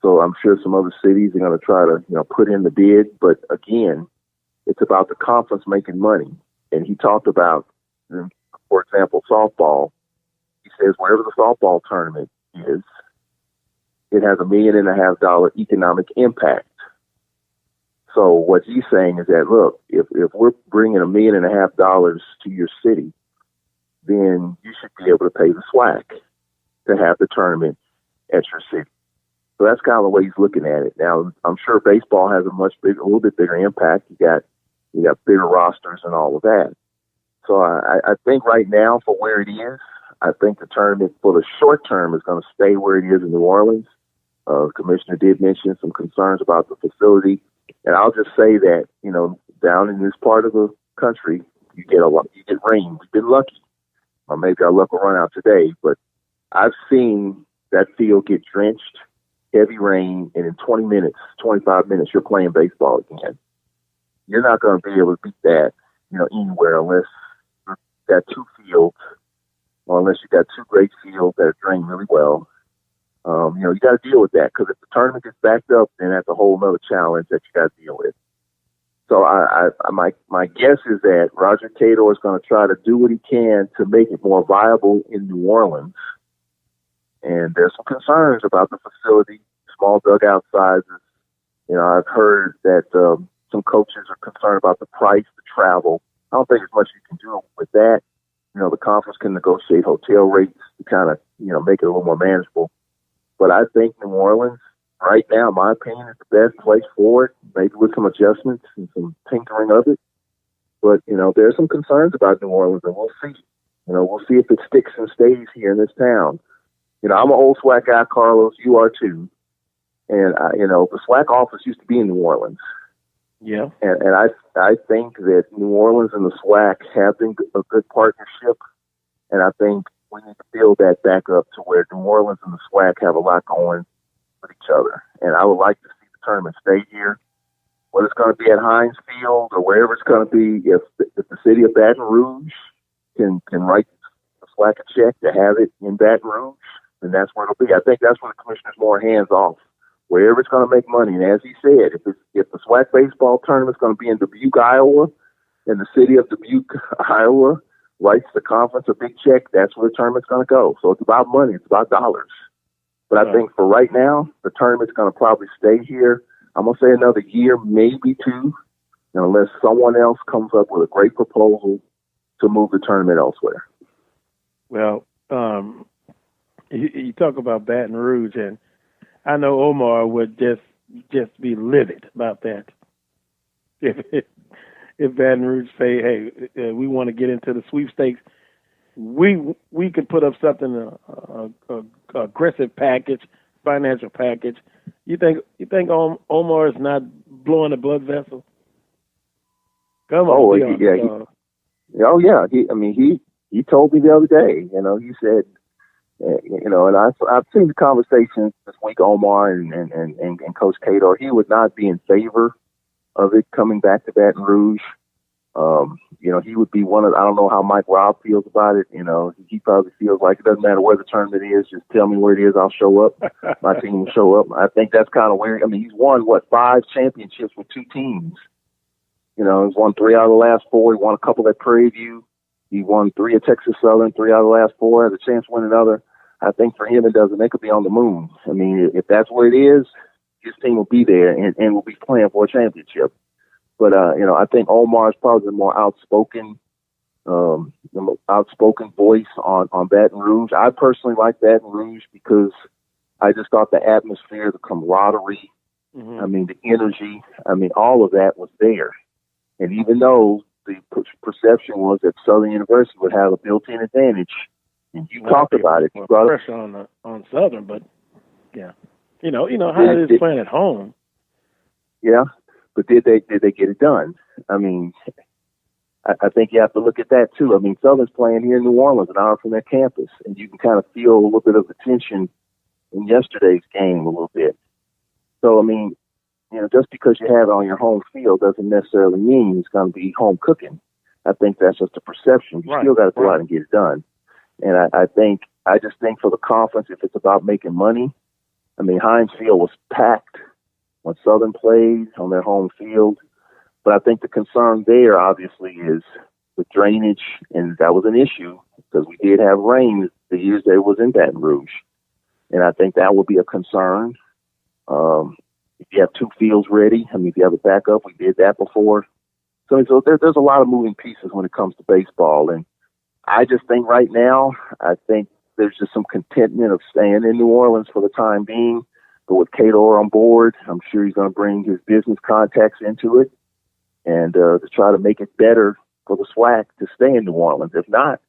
So I'm sure some other cities are going to try to, put in the bid. But again, it's about the conference making money. And he talked about, for example, softball. He says wherever the softball tournament is, it has $1.5 million economic impact. So what he's saying is that, look, if we're bringing $1.5 million to your city, then you should be able to pay the SWAC to have the tournament at your city. So that's kind of the way he's looking at it. Now, I'm sure baseball has a little bit bigger impact. You got bigger rosters and all of that. So I think right now, for where it is, I think the tournament for the short term is going to stay where it is in New Orleans. The commissioner did mention some concerns about the facility, and I'll just say that down in this part of the country, you get rain. We've been lucky, or maybe our luck will run out today. But I've seen that field get drenched, heavy rain, and in 20 minutes, 25 minutes, you're playing baseball again. You're not going to be able to beat that, anywhere unless you've got two fields, or unless you've got two great fields that are drained really well. You got to deal with that, because if the tournament gets backed up, then that's a whole other challenge that you got to deal with. So my guess is that Roger Cador is going to try to do what he can to make it more viable in New Orleans. And there's some concerns about the facility, small dugout sizes. I've heard that some coaches are concerned about the price, the travel. I don't think there's much you can do with that. The conference can negotiate hotel rates to kind of, make it a little more manageable. But I think New Orleans, right now, in my opinion, is the best place for it, maybe with some adjustments and some tinkering of it. But, there's some concerns about New Orleans, and we'll see. We'll see if it sticks and stays here in this town. I'm an old SWAC guy, Carlos. You are too. And, the SWAC office used to be in New Orleans. Yeah. And I think that New Orleans and the SWAC have been a good partnership. And I think we need to build that back up to where New Orleans and the SWAC have a lot going with each other. And I would like to see the tournament stay here. Whether it's going to be at Heinz Field or wherever it's going to be, if the city of Baton Rouge can write the SWAC a check to have it in Baton Rouge, then that's where it'll be. I think that's where the commissioner's more hands off. Wherever it's going to make money. And as he said, if the SWAC baseball tournament's going to be in Dubuque, Iowa, and the city of Dubuque, Iowa, writes the conference a big check, that's where the tournament's going to go. So it's about money. It's about dollars. But I think for right now, the tournament's going to probably stay here. I'm going to say another year, maybe two, unless someone else comes up with a great proposal to move the tournament elsewhere. Well, you talk about Baton Rouge, and I know Omar would just be livid about that. If Baton Rouge say, "Hey, we want to get into the sweepstakes," we could put up something aggressive package, financial package. You think Omar is not blowing a blood vessel? Come on, He told me the other day. He said. And I've seen the conversations this week, Omar and Coach Cador. He would not be in favor of it coming back to Baton Rouge. He would be I don't know how Mike Robb feels about it. He probably feels like it doesn't matter where the tournament is, just tell me where it is, I'll show up. My team will show up. I think that's kind of weird. He's won, 5 championships with 2 teams. He's won 3 out of the last 4. He won a couple at Prairie View. He won 3 at Texas Southern, 3 out of the last 4, has a chance to win another. I think for him, they could be on the moon. If that's where it is, his team will be there and will be playing for a championship. But I think Omar is probably the more outspoken voice on Baton Rouge. I personally like Baton Rouge because I just thought the atmosphere, the camaraderie, I mean, the energy, I mean, all of that was there. And even though the perception was that Southern University would have a built-in advantage, and you talked about it. You brought pressure on Southern, but yeah, you know how it is playing at home. Yeah, but did they get it done? I mean, I think you have to look at that too. I mean, Southern's playing here in New Orleans, an hour from their campus, and you can kind of feel a little bit of the tension in yesterday's game a little bit. So, I mean, just because you have it on your home field doesn't necessarily mean it's going to be home cooking. I think that's just a perception. You still got to go out and get it done. And I just think for the conference, if it's about making money, I mean, Heinz Field was packed when Southern played on their home field. But I think the concern there, obviously, is the drainage, and that was an issue because we did have rain the years they was in Baton Rouge. And I think that will be a concern. If you have two fields ready, I mean, if you have a backup, we did that before. So there's a lot of moving pieces when it comes to baseball. And I just think right now, I think there's just some contentment of staying in New Orleans for the time being. But with Kador on board, I'm sure he's going to bring his business contacts into it and to try to make it better for the SWAC to stay in New Orleans. If not,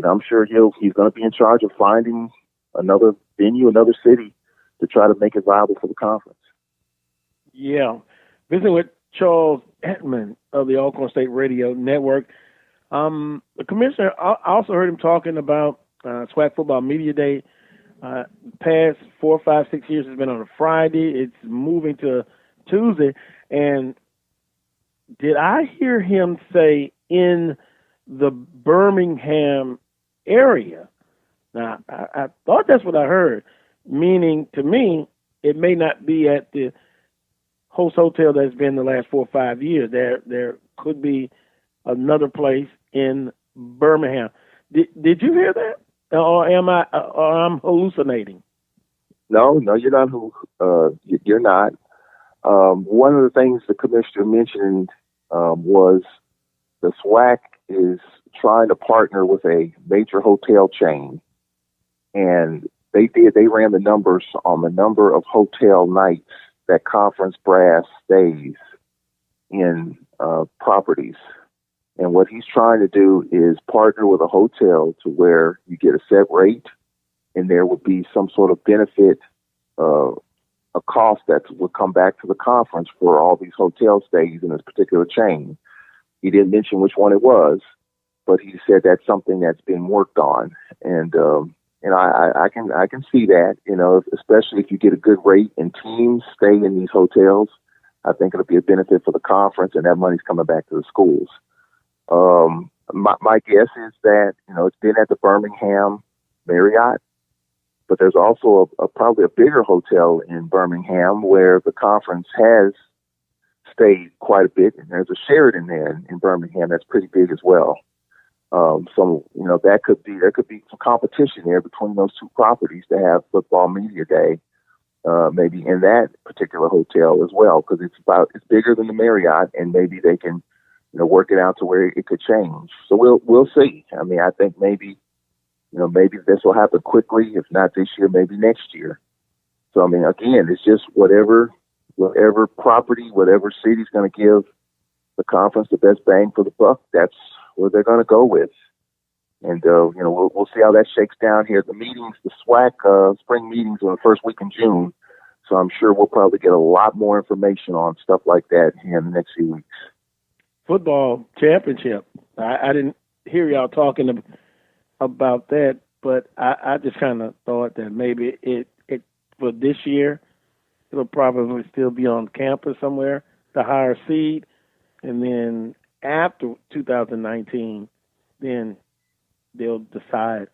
I'm sure he's going to be in charge of finding another venue, another city to try to make it viable for the conference. Yeah. Visiting with Charles Ettman of the Alcorn State Radio Network. The commissioner, I also heard him talking about SWAC Football Media Day. Past 4, 5, 6 years has been on a Friday. It's moving to Tuesday. And did I hear him say in the Birmingham area? Now, I thought that's what I heard, meaning to me, it may not be at the host hotel that's been the last 4 or 5 years. There could be another place in Birmingham. Did you hear that? Or I'm hallucinating? No, you're not. You're not. One of the things the commissioner mentioned was the SWAC is trying to partner with a major hotel chain, and they ran the numbers on the number of hotel nights that conference brass stays in properties. And what he's trying to do is partner with a hotel to where you get a set rate, and there would be some sort of benefit, a cost that would come back to the conference for all these hotel stays in this particular chain. He didn't mention which one it was, but he said that's something that's being worked on. And I can see that, especially if you get a good rate and teams stay in these hotels. I think it'll be a benefit for the conference, and that money's coming back to the schools. My guess is that, it's been at the Birmingham Marriott, but there's also probably a bigger hotel in Birmingham where the conference has stayed quite a bit. And there's a Sheraton there in Birmingham that's pretty big as well. So, there could be some competition there between those two properties to have football media day, maybe in that particular hotel as well, because it's bigger than the Marriott, and maybe they can, work it out to where it could change. So we'll see. I mean, I think maybe this will happen quickly. If not this year, maybe next year. So, I mean, again, it's just whatever property, whatever city's going to give the conference the best bang for the buck, that's where they're going to go with. And, we'll see how that shakes down here. The meetings, the SWAC spring meetings are the first week in June. So I'm sure we'll probably get a lot more information on stuff like that here in the next few weeks. Football championship. I didn't hear y'all talking about that, but I just kind of thought that maybe it for this year, it'll probably still be on campus somewhere, the higher seed. And then after 2019, then they'll decide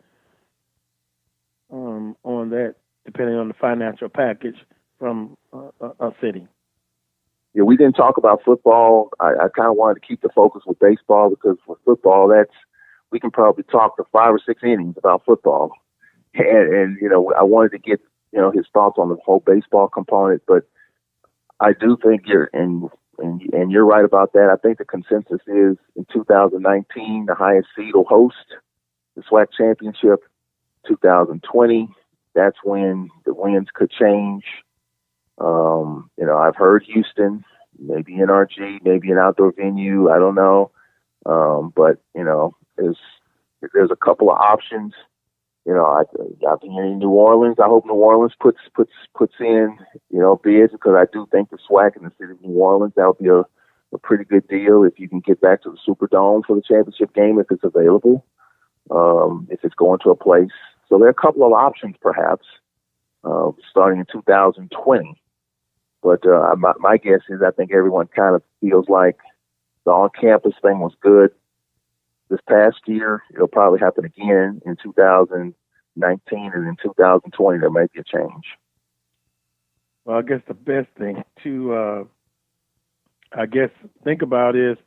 on that, depending on the financial package from a city. Yeah, we didn't talk about football. I kind of wanted to keep the focus with baseball, because with football, we can probably talk for 5 or 6 innings about football. And I wanted to get, his thoughts on the whole baseball component, but I do think and you're right about that. I think the consensus is in 2019, the highest seed will host the SWAC championship. 2020, that's when the winds could change. I've heard Houston, maybe NRG, maybe an outdoor venue. I don't know. But there's a couple of options. I've been in New Orleans. I hope New Orleans puts in, bids, because I do think the SWAC in the city of New Orleans, that would be a pretty good deal if you can get back to the Superdome for the championship game if it's available, if it's going to a place. So there are a couple of options perhaps starting in 2020. But my guess is I think everyone kind of feels like the on-campus thing was good this past year. It'll probably happen again in 2019, and in 2020 there might be a change. Well, I guess the best thing to, think about is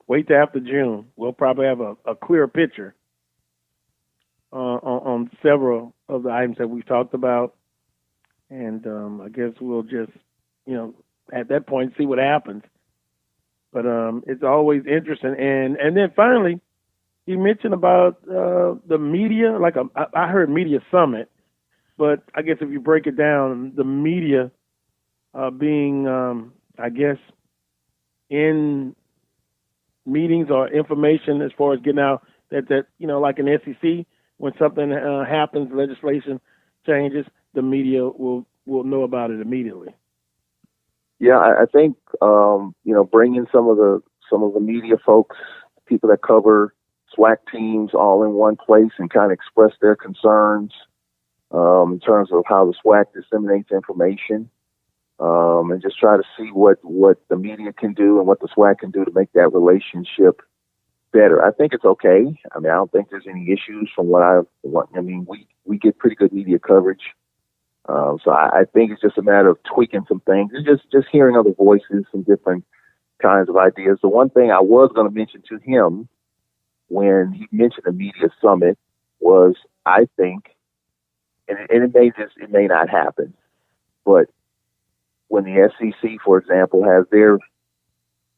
wait till after June. We'll probably have a clearer picture on several of the items that we've talked about, and I guess we'll just, at that point, see what happens. But it's always interesting. And then finally, you mentioned about the media. I heard media summit, but I guess if you break it down, the media being, in meetings or information as far as getting out that like in SEC, when something happens, legislation changes, the media will know about it immediately. Yeah, I think bringing some of the media folks, people that cover SWAC teams, all in one place and kind of express their concerns in terms of how the SWAC disseminates information, and just try to see what the media can do and what the SWAC can do to make that relationship better. I think it's okay. I don't think there's any issues from we get pretty good media coverage. So I think it's just a matter of tweaking some things and just hearing other voices, some different kinds of ideas. The one thing I was going to mention to him when he mentioned the media summit was, I think, and it may not happen, but when the SEC, for example, has their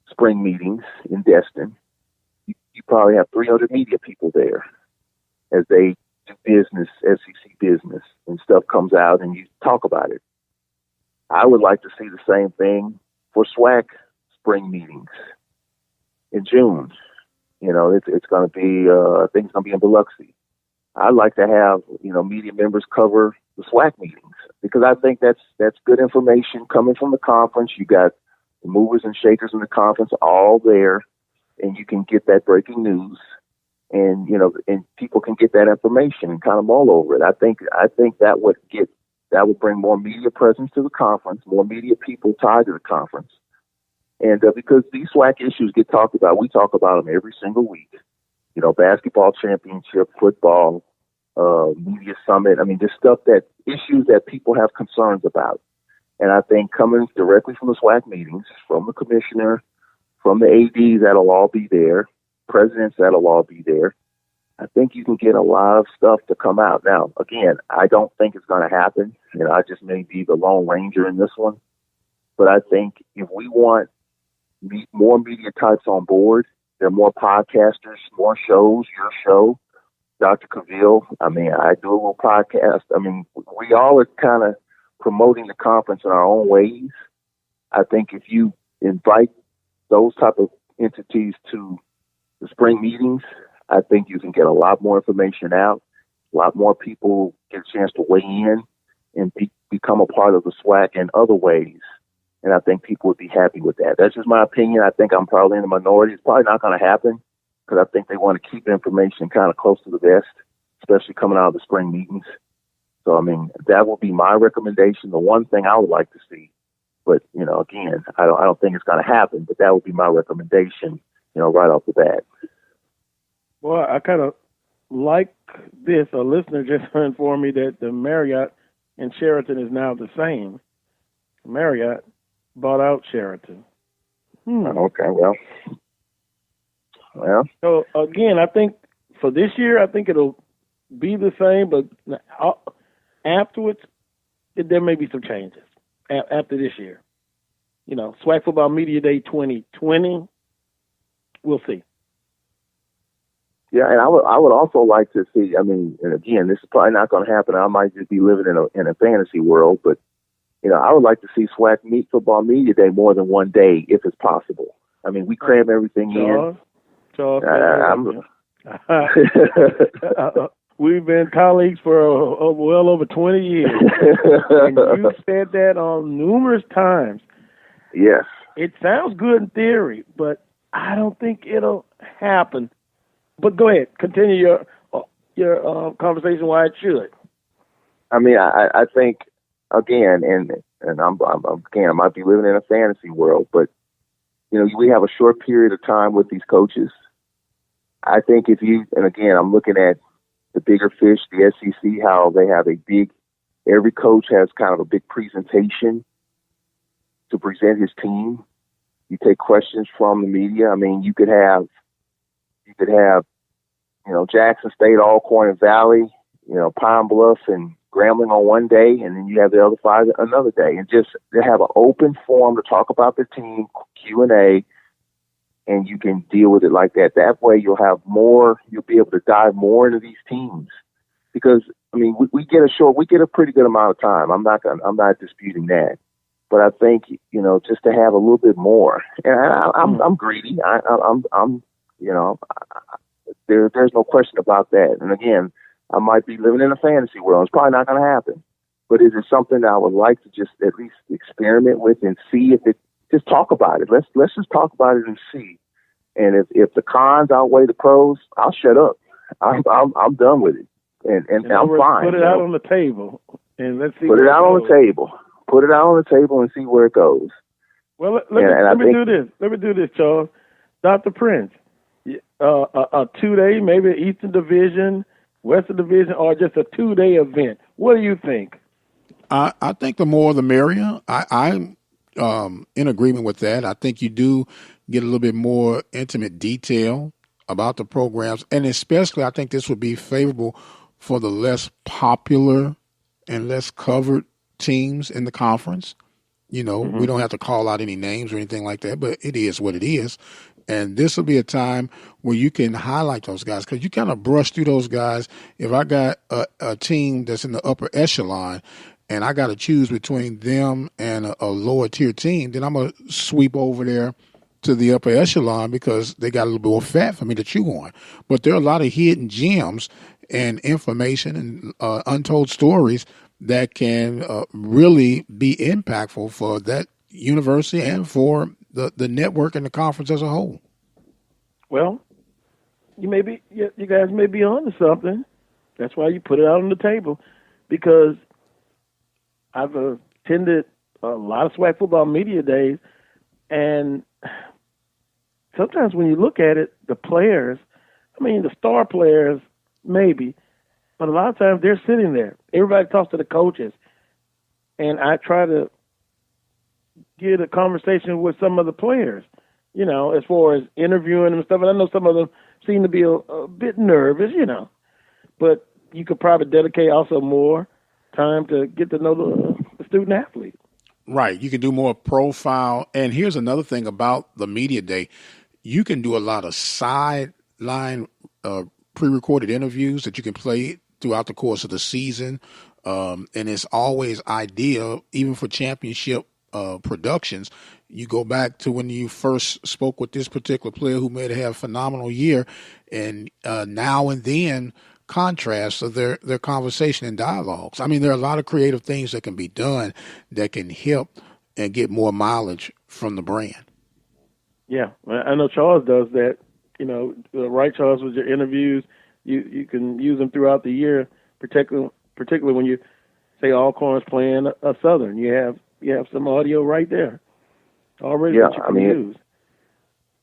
spring meetings in Destin, you probably have 300 media people there as they do business, SEC business, and stuff comes out and you talk about it. I would like to see the same thing for SWAC spring meetings in June. It's going to be, I think it's going to be in Biloxi. I'd like to have, media members cover the SWAC meetings, because I think that's good information coming from the conference. You got the movers and shakers in the conference all there, and you can get that breaking news. And and people can get that information and kind of mull over it. I think that would bring more media presence to the conference, more media people tied to the conference, and because these SWAC issues get talked about, we talk about them every single week. Basketball championship, football, media summit. Just issues that people have concerns about, and I think coming directly from the SWAC meetings, from the commissioner, from the ADs that'll all be there, presidents that'll all be there, I think you can get a lot of stuff to come out. Now, again, I don't think it's going to happen. I just may be the lone ranger in this one. But I think if we want more media types on board, there are more podcasters, more shows, your show, Dr. Cavill. I do a little podcast. We all are kind of promoting the conference in our own ways. I think if you invite those type of entities to the spring meetings, I think you can get a lot more information out. A lot more people get a chance to weigh in and become a part of the SWAC in other ways. And I think people would be happy with that. That's just my opinion. I think I'm probably in the minority. It's probably not going to happen because I think they want to keep information kind of close to the vest, especially coming out of the spring meetings. So, that would be my recommendation. The one thing I would like to see, but, again, I don't think it's going to happen, but that would be my recommendation, right off the bat. Well, I kind of like this. A listener just informed me that the Marriott in Sheraton is now the same. Marriott bought out Sheraton. Okay, well. So, again, I think for this year, I think it'll be the same, but afterwards, there may be some changes after this year. SWAC Football Media Day 2020. We'll see. Yeah, and I would also like to see. I mean, and again, this is probably not going to happen. I might just be living in a fantasy world, but I would like to see SWAC Football Media Day more than one day if it's possible. I mean, we cram everything in. Charles, we've been colleagues for well over 20 years, and you said that on numerous times. Yes. It sounds good in theory, but I don't think it'll happen. But go ahead, continue your conversation why it should. I mean, I think again, and I might be living in a fantasy world, but we have a short period of time with these coaches. I think and again, I'm looking at the bigger fish, the SEC, how they have every coach has kind of a big presentation to present his team. You take questions from the media. I mean, you could have Jackson State, Alcorn and Valley, Pine Bluff and Grambling on one day, and then you have the other five another day, and just to have an open forum to talk about the team, Q&A, and you can deal with it like that. That way you'll be able to dive more into these teams, because I mean we get a pretty good amount of time. I'm not disputing that, but I think just to have a little bit more, and I'm greedy. There's no question about that. And again, I might be living in a fantasy world. It's probably not going to happen. But is it something that I would like to just at least experiment with and see just talk about it. Let's just talk about it and see. And if the cons outweigh the pros, I'll shut up. I'm done with it. And I'm fine. Put it out on the table and let's see. Put it out on the table. Put it out on the table and see where it goes. Well, let me do this. Let me do this, Charles. Dr. Prince, a 2-day, maybe Eastern Division, Western Division, or just a 2-day event. What do you think? I think the more the merrier. I'm in agreement with that. I think you do get a little bit more intimate detail about the programs, and especially I think this would be favorable for the less popular and less covered teams in the conference. We don't have to call out any names or anything like that, but it is what it is. And this will be a time where you can highlight those guys, because you kind of brush through those guys. If I got a team that's in the upper echelon and I got to choose between them and a lower tier team, then I'm going to sweep over there to the upper echelon because they got a little bit more fat for me to chew on. But there are a lot of hidden gems and information and untold stories that can really be impactful for that university and for the network and the conference as a whole. Well, you guys may be on to something. That's why you put it out on the table, because I've attended a lot of SWAC football media days, and sometimes when you look at it, the players, the star players maybe, but a lot of times they're sitting there. Everybody talks to the coaches, and I try to get a conversation with some of the players, as far as interviewing them and stuff. And I know some of them seem to be a bit nervous, but you could probably dedicate also more time to get to know the student athlete. Right. You can do more profile. And here's another thing about the media day. You can do a lot of sideline pre-recorded interviews that you can play throughout the course of the season. And it's always ideal, even for championship productions. You go back to when you first spoke with this particular player who may have a phenomenal year, and now and then contrast of their conversation and dialogues. There are a lot of creative things that can be done that can help and get more mileage from the brand. Yeah, I know Charles does that. Right, Charles, with your interviews, you can use them throughout the year, particularly when you say Alcorn's playing a Southern. You have some audio right there already that you can use.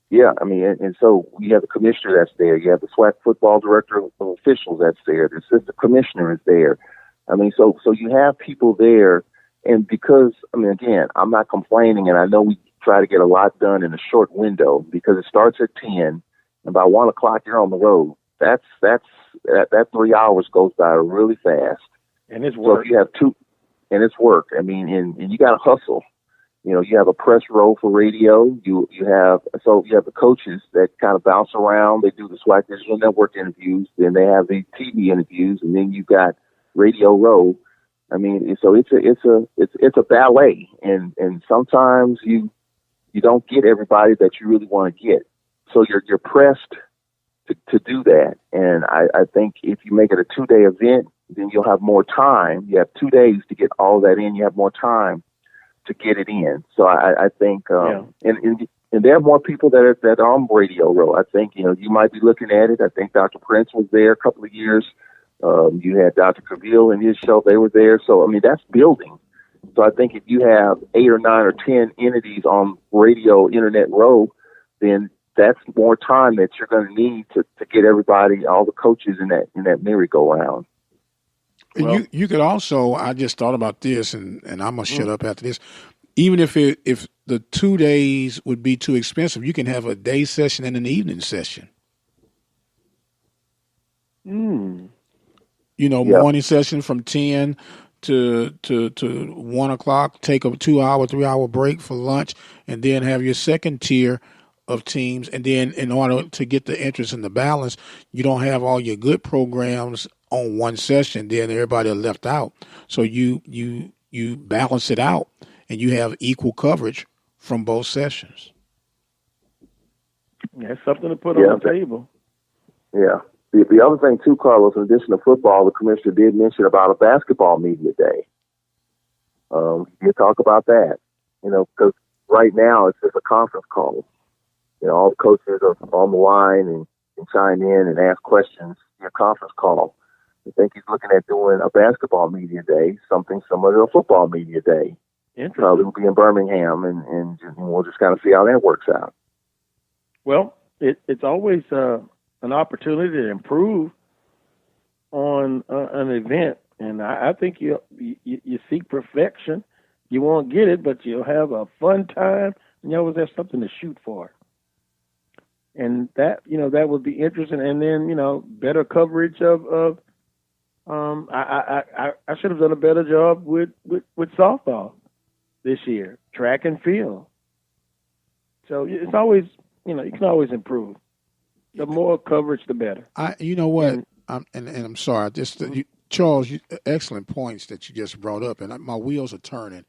Yeah, and so you have the commissioner that's there. You have the SWAC football director of officials that's there. The assistant commissioner is there. So you have people there. And because, again, I'm not complaining, and I know we try to get a lot done in a short window because it starts at 10, and by 1 o'clock you're on the road. That 3 hours goes by really fast. And it's work. So if you have and it's work. And you got to hustle. You have a press row for radio. You have the coaches that kind of bounce around. They do the SWAC Digital Network interviews, then they have the TV interviews, and then you've got radio row. I mean, so it's a ballet, and sometimes you don't get everybody that you really want to get. So you're pressed to do that. And I think if you make it a 2-day event, then you'll have more time. You have 2 days to get all that in. You have more time to get it in. So I think, and there are more people that are on radio row. I think, you might be looking at it. I think Dr. Prince was there a couple of years. You had Dr. Cavill and his show. They were there. So, I mean, that's building. So I think if you have 8 or 9 or 10 entities on radio, internet row, then that's more time that you're going to need to get everybody, all the coaches in that merry-go-round. Well, you could also, I just thought about this, and I'm going to shut up after this. Even if the 2 days would be too expensive, you can have a day session and an evening session. Morning session from 10 to 1 o'clock, take a 2-hour, 3-hour break for lunch, and then have your second tier of teams. And then in order to get the interest and the balance, you don't have all your good programs on one session, then everybody are left out. So you balance it out, and you have equal coverage from both sessions. That's something to put on the table. Yeah. The other thing, too, Carlos, in addition to football, the commissioner did mention about a basketball media day. You talk about that, because right now it's just a conference call. All the coaches are on the line and can chime in and ask questions in a conference call. I think he's looking at doing a basketball media day, something similar to a football media day. Probably will be in Birmingham, and we'll just kind of see how that works out. Well, it's always an opportunity to improve on an event, and I think you seek perfection. You won't get it, but you'll have a fun time, and you always have something to shoot for. And that that would be interesting. And then better coverage of I should have done a better job with softball this year, track and field. So it's always you can always improve. The more coverage, the better. I'm sorry. Charles, excellent points that you just brought up, and my wheels are turning.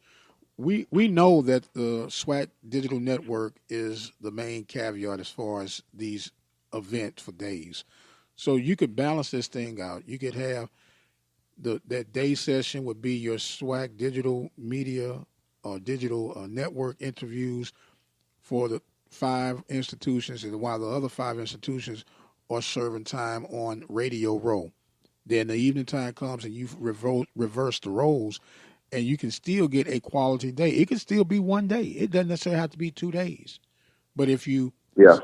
We know that the SWAC Digital Network is the main caveat as far as these events for days. So you could balance this thing out. You could have that day session would be your SWAC digital media or digital network interviews for the 5 institutions, and while the other 5 institutions are serving time on radio row. Then the evening time comes and you reverse the roles, and you can still get a quality day. It can still be one day. It doesn't necessarily have to be 2 days. But if you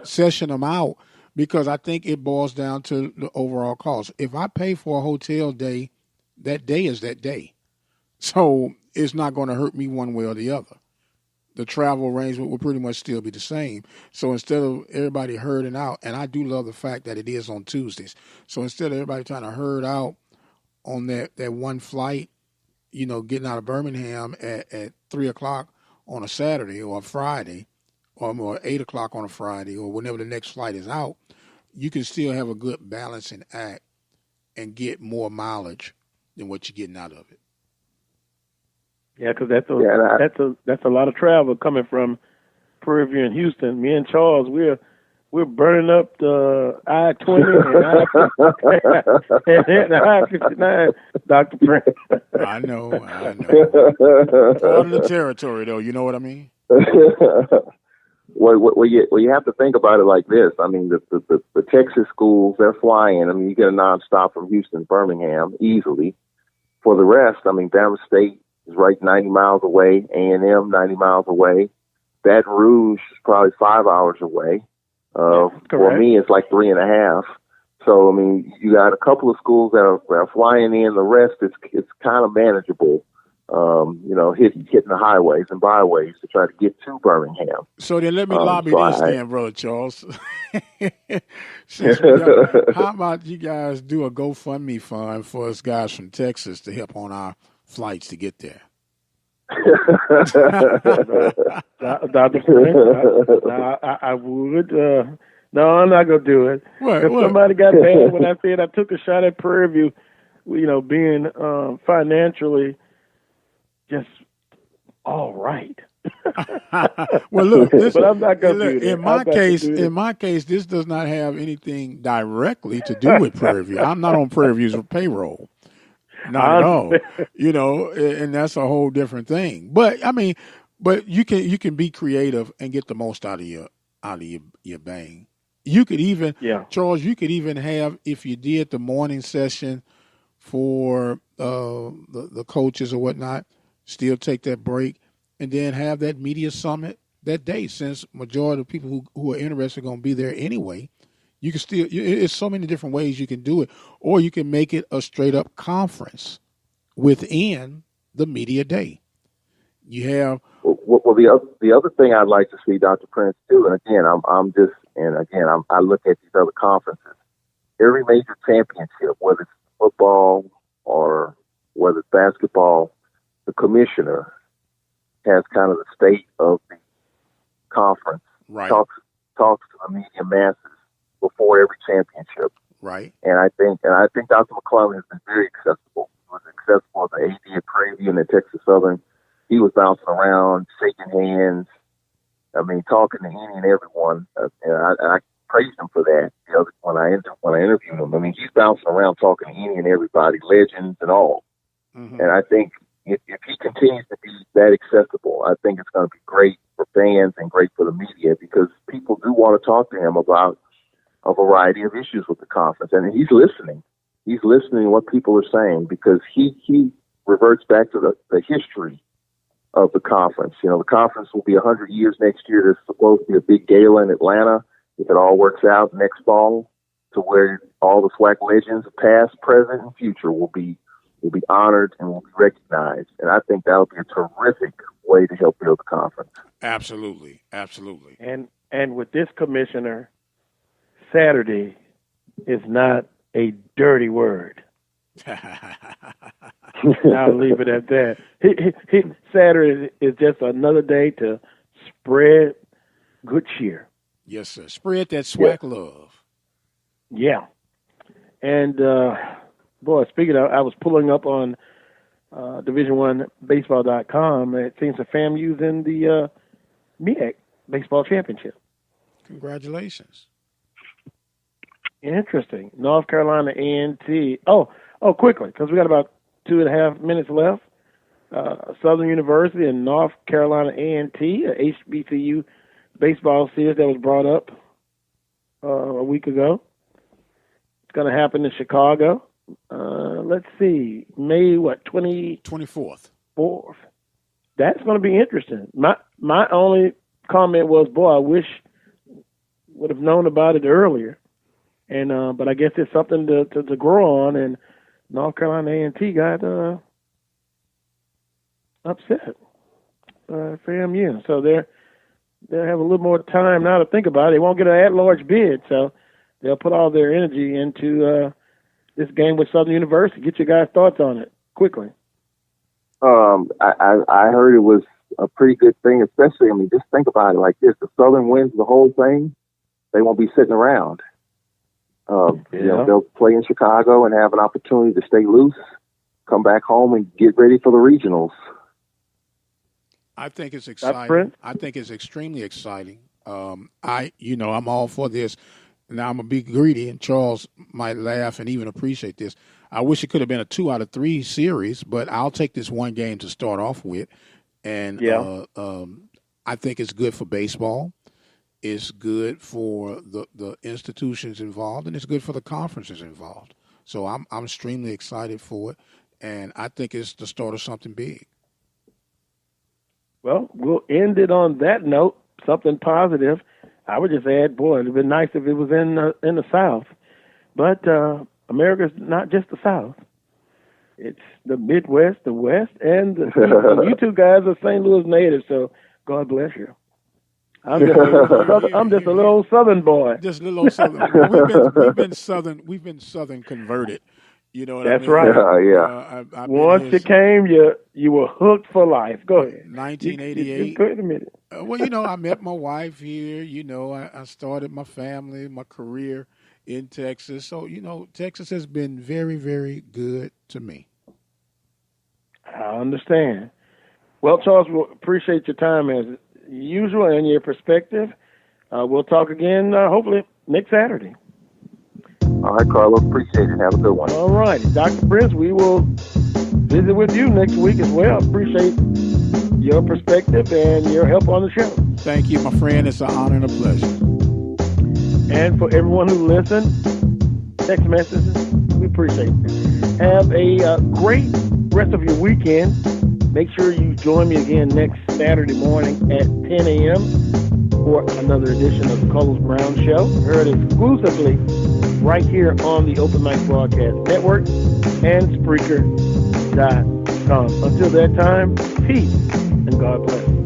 session them out, because I think it boils down to the overall cost. If I pay for a hotel day, that day is that day. So it's not going to hurt me one way or the other. The travel arrangement will pretty much still be the same. So instead of everybody herding out, and I do love the fact that it is on Tuesdays. So instead of everybody trying to herd out on that one flight, getting out of Birmingham at 3 o'clock on a Saturday or a Friday, or 8 o'clock on a Friday, or whenever the next flight is out, you can still have a good balancing act and get more mileage than what you're getting out of it. Yeah, because that's a lot of travel coming from Prairie View and Houston. Me and Charles, we're burning up the I-20 and I-59. Dr. Prince. I know. Part of the territory, though. You know what I mean? Well, you have to think about it like this. I mean, the Texas schools, they're flying. I mean, you get a nonstop from Houston to Birmingham easily. For the rest, I mean, Bama State is right 90 miles away, A&M 90 miles away. Baton Rouge is probably 5 hours away. For me, it's like 3.5. So, I mean, you got a couple of schools that are flying in. The rest, it's kind of manageable, hitting the highways and byways to try to get to Birmingham. So then let me lobby this then, Brother Charles. How about you guys do a GoFundMe fund for us guys from Texas to help on our flights to get there? Dr. Prince, I would. No, I'm not going to do it. If somebody got mad when I said I took a shot at Prairie View, being financially just all right. Well, look, but I'm not going to do that. In my case, this does not have anything directly to do with Prairie View. I'm not on Prairie View's payroll. Not at all. And that's a whole different thing. But I mean, you can be creative and get the most out of your bang. You could even, Charles, you could even have, if you did the morning session for the coaches or whatnot, still take that break and then have that media summit that day, since majority of people who are interested are going to be there anyway. You can still, it's so many different ways you can do it, or you can make it a straight up conference within the media day. You have the other thing I'd like to see, Dr. Prince, too, and again, I look at these other conferences. Every major championship, whether it's football or whether it's basketball, the commissioner has kind of the state of the conference. Right. Talks to the media masses before every championship. Right. And I think Dr. McClellan has been very accessible. He was accessible at the AD at Prairie View and at Texas Southern. He was bouncing around, shaking hands. I mean, talking to any and everyone. And I praised him for that. When I interviewed him, I mean, he's bouncing around talking to any and everybody, legends and all. Mm-hmm. And I think if he continues to be that accessible, I think it's going to be great for fans and great for the media, because people do want to talk to him about a variety of issues with the conference. And he's listening. He's listening to what people are saying, because he reverts back to the history of the conference. The conference will be 100 years next year. There's supposed to be a big gala in Atlanta, if it all works out, next fall, to where all the SWAC legends, past, present, and future, will be honored and will be recognized. And I think that'll be a terrific way to help build the conference. Absolutely. Absolutely. And with this commissioner, Saturday is not a dirty word. I'll leave it at that. Saturday is just another day to spread good cheer. Yes, sir. Spread that SWAC love. Yeah. And, boy, speaking of, I was pulling up on Division1Baseball.com, and it seems the FAMU's in the MEAC Baseball Championship. Congratulations. Interesting. North Carolina A&T. Oh, quickly, because we got about 2.5 minutes left. Southern University and North Carolina A&T, a HBCU baseball series that was brought up a week ago. It's going to happen in Chicago. Let's see, May 24th. That's going to be interesting. My only comment was, boy, I wish would have known about it earlier. And but I guess it's something to grow on. And North Carolina A&T got upset for FAMU, so they'll have a little more time now to think about it. They won't get an at-large bid, so they'll put all their energy into this game with Southern University. Get your guys' thoughts on it quickly. I heard it was a pretty good thing, especially, I mean, just think about it like this. If Southern wins the whole thing, they won't be sitting around. They'll play in Chicago and have an opportunity to stay loose, come back home, and get ready for the regionals. I think it's exciting. I think it's extremely exciting. I'm all for this. Now, I'm going to be greedy, and Charles might laugh and even appreciate this. I wish it could have been a 2 out of 3 series, but I'll take this one game to start off with. And I think it's good for baseball. It's good for the institutions involved, and it's good for the conferences involved. So I'm extremely excited for it, and I think it's the start of something big. Well, we'll end it on that note, something positive. I would just add, boy, it would have been nice if it was in the South. But America's not just the South. It's the Midwest, the West, and the East. And you two guys are St. Louis natives, so God bless you. I'm just a little old Southern boy. Just a little old Southern. We've been Southern converted. You know what That's I mean? right. Yeah. I've Once it came, you were hooked for life. Go ahead. 1988. Go ahead a minute. Well, I met my wife here. I started my family, my career in Texas. So, Texas has been very, very good to me. I understand. Well, Charles, we appreciate your time as usual and your perspective. We'll talk again, hopefully, next Saturday. All right, Carlos. Appreciate it. Have a good one. All right. Dr. Prince, we will visit with you next week as well. Appreciate your perspective and your help on the show. Thank you, my friend. It's an honor and a pleasure. And for everyone who listened, text messages, we appreciate it. Have a great rest of your weekend. Make sure you join me again next Saturday morning at 10 a.m. for another edition of the Carlos Brown Show, heard exclusively right here on the Open Mic Broadcast Network and Spreaker.com. Until that time, peace and God bless.